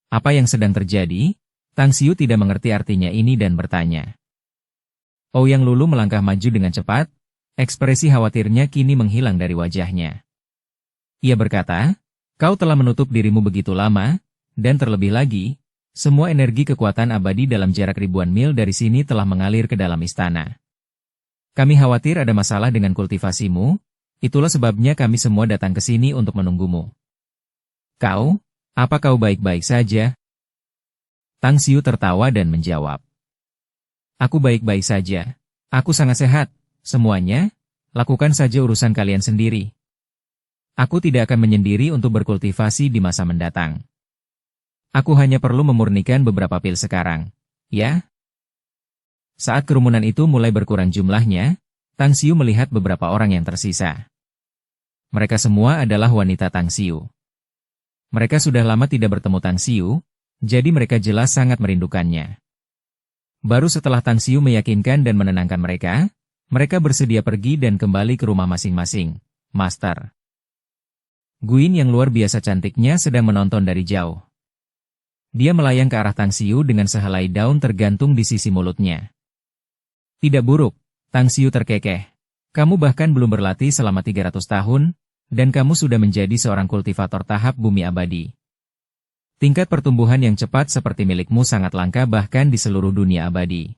A: Apa yang sedang terjadi? Tang Xiu tidak mengerti artinya ini dan bertanya. Ouyang Lulu melangkah maju dengan cepat, ekspresi khawatirnya kini menghilang dari wajahnya. Ia berkata, kau telah menutup dirimu begitu lama, dan terlebih lagi, semua energi kekuatan abadi dalam jarak ribuan mil dari sini telah mengalir ke dalam istana. Kami khawatir ada masalah dengan kultivasimu, itulah sebabnya kami semua datang ke sini untuk menunggumu. Kau, apa kau baik-baik saja? Tang Xiu tertawa dan menjawab. Aku baik-baik saja. Aku sangat sehat. Semuanya, lakukan saja urusan kalian sendiri. Aku tidak akan menyendiri untuk berkultivasi di masa mendatang. Aku hanya perlu memurnikan beberapa pil sekarang. Ya? Saat kerumunan itu mulai berkurang jumlahnya, Tang Xiu melihat beberapa orang yang tersisa. Mereka semua adalah wanita Tang Xiu. Mereka sudah lama tidak bertemu Tang Xiu, jadi mereka jelas sangat merindukannya. Baru setelah Tang Xiu meyakinkan dan menenangkan mereka, mereka bersedia pergi dan kembali ke rumah masing-masing. Master. Guin yang luar biasa cantiknya sedang menonton dari jauh. Dia melayang ke arah Tang Xiu dengan sehelai daun tergantung di sisi mulutnya. Tidak buruk, Tang Xiu terkekeh. Kamu bahkan belum berlatih selama 300 tahun, dan kamu sudah menjadi seorang kultivator tahap bumi abadi. Tingkat pertumbuhan yang cepat seperti milikmu sangat langka bahkan di seluruh dunia abadi.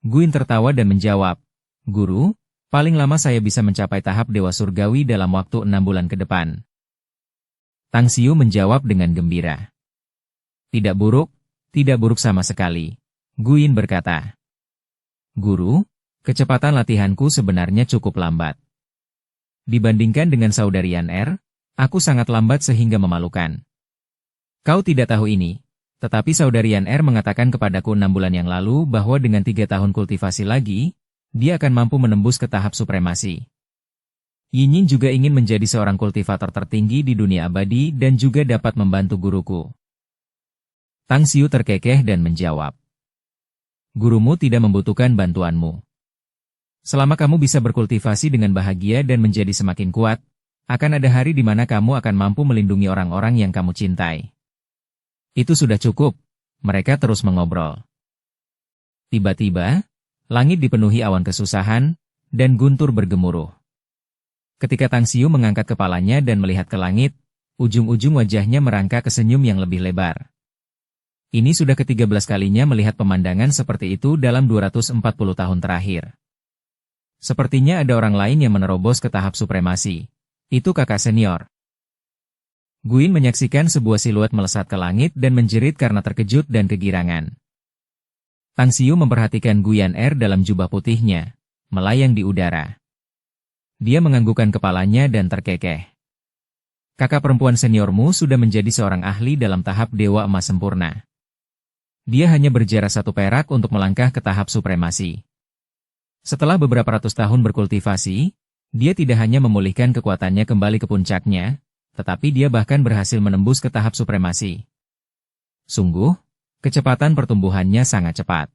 A: Guin tertawa dan menjawab, Guru, paling lama saya bisa mencapai tahap Dewa Surgawi dalam waktu 6 bulan ke depan. Tang Xiu menjawab dengan gembira. Tidak buruk sama sekali. Guin berkata. Guru, kecepatan latihanku sebenarnya cukup lambat. Dibandingkan dengan saudari Yan Er, aku sangat lambat sehingga memalukan. Kau tidak tahu ini, tetapi saudari Yan Er mengatakan kepadaku 6 bulan yang lalu bahwa dengan 3 tahun kultivasi lagi, dia akan mampu menembus ke tahap supremasi. Yinyin juga ingin menjadi seorang kultivator tertinggi di dunia abadi dan juga dapat membantu guruku. Tang Xiu terkekeh dan menjawab. Gurumu tidak membutuhkan bantuanmu. Selama kamu bisa berkultivasi dengan bahagia dan menjadi semakin kuat, akan ada hari di mana kamu akan mampu melindungi orang-orang yang kamu cintai. Itu sudah cukup, mereka terus mengobrol. Tiba-tiba, langit dipenuhi awan kesusahan, dan guntur bergemuruh. Ketika Tang Xiu mengangkat kepalanya dan melihat ke langit, ujung-ujung wajahnya merangkak ke senyum yang lebih lebar. Ini sudah ke-13 kalinya melihat pemandangan seperti itu dalam 240 tahun terakhir. Sepertinya ada orang lain yang menerobos ke tahap supremasi. Itu kakak senior. Guin menyaksikan sebuah siluet melesat ke langit dan menjerit karena terkejut dan kegirangan. Tang Xiu memperhatikan Gu Yan Er dalam jubah putihnya, melayang di udara. Dia menganggukkan kepalanya dan terkekeh. Kakak perempuan seniormu sudah menjadi seorang ahli dalam tahap Dewa Emas sempurna. Dia hanya berjarak 1 perak untuk melangkah ke tahap supremasi. Setelah beberapa ratus tahun berkultivasi, dia tidak hanya memulihkan kekuatannya kembali ke puncaknya, tetapi dia bahkan berhasil menembus ke tahap supremasi. Sungguh, kecepatan pertumbuhannya sangat cepat.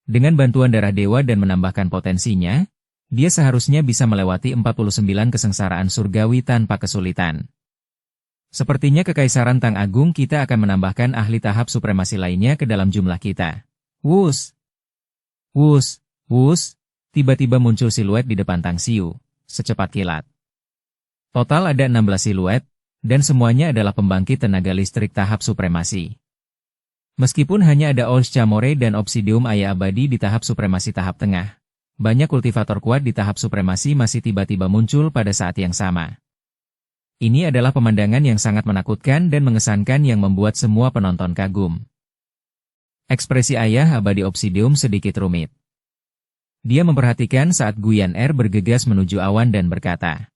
A: Dengan bantuan darah dewa dan menambahkan potensinya, dia seharusnya bisa melewati 49 kesengsaraan surgawi tanpa kesulitan. Sepertinya Kekaisaran Tang Agung kita akan menambahkan ahli tahap supremasi lainnya ke dalam jumlah kita. Wus! Wus! Wus! Tiba-tiba muncul siluet di depan Tang Xiu, secepat kilat. Total ada 16 siluet, dan semuanya adalah pembangkit tenaga listrik tahap supremasi. Meskipun hanya ada Ols Chamore dan Obsidium Ayah Abadi di tahap supremasi tahap tengah, banyak kultivator kuat di tahap supremasi masih tiba-tiba muncul pada saat yang sama. Ini adalah pemandangan yang sangat menakutkan dan mengesankan yang membuat semua penonton kagum. Ekspresi Ayah Abadi Obsidium sedikit rumit. Dia memperhatikan saat Gu Yan Er bergegas menuju awan dan berkata,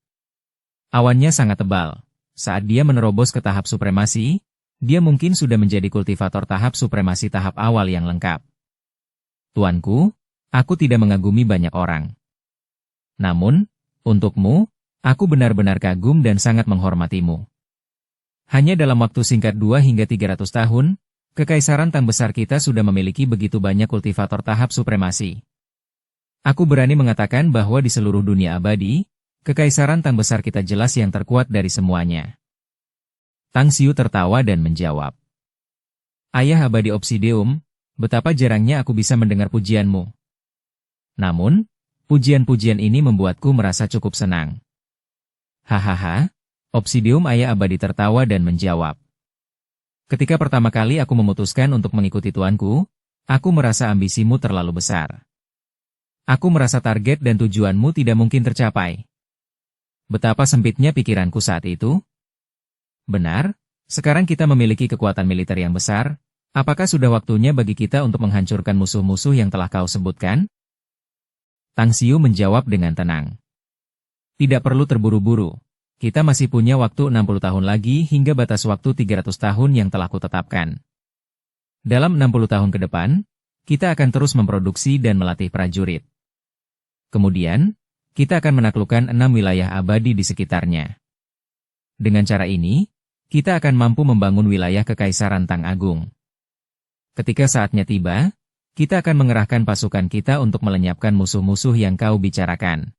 A: awannya sangat tebal. Saat dia menerobos ke tahap supremasi, dia mungkin sudah menjadi kultivator tahap supremasi tahap awal yang lengkap. Tuanku, aku tidak mengagumi banyak orang. Namun, untukmu, aku benar-benar kagum dan sangat menghormatimu. Hanya dalam waktu singkat 2 hingga 300 tahun, Kekaisaran Tang besar kita sudah memiliki begitu banyak kultivator tahap supremasi. Aku berani mengatakan bahwa di seluruh dunia abadi, Kekaisaran Tang besar kita jelas yang terkuat dari semuanya. Tang Xiu tertawa dan menjawab. Ayah abadi Obsidium, betapa jarangnya aku bisa mendengar pujianmu. Namun, pujian-pujian ini membuatku merasa cukup senang. Hahaha, Obsidium ayah abadi tertawa dan menjawab. Ketika pertama kali aku memutuskan untuk mengikuti tuanku, aku merasa ambisimu terlalu besar. Aku merasa target dan tujuanmu tidak mungkin tercapai. Betapa sempitnya pikiranku saat itu? Benar, sekarang kita memiliki kekuatan militer yang besar, apakah sudah waktunya bagi kita untuk menghancurkan musuh-musuh yang telah kau sebutkan? Tang Xiu menjawab dengan tenang. Tidak perlu terburu-buru, kita masih punya waktu 60 tahun lagi hingga batas waktu 300 tahun yang telah kutetapkan. Dalam 60 tahun ke depan, kita akan terus memproduksi dan melatih prajurit. Kemudian, kita akan menaklukkan 6 wilayah abadi di sekitarnya. Dengan cara ini, kita akan mampu membangun wilayah Kekaisaran Tang Agung. Ketika saatnya tiba, kita akan mengerahkan pasukan kita untuk melenyapkan musuh-musuh yang kau bicarakan.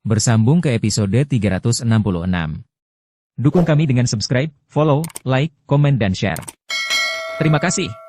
A: Bersambung ke episode 366. Dukung kami dengan subscribe, follow, like, komen dan share. Terima kasih.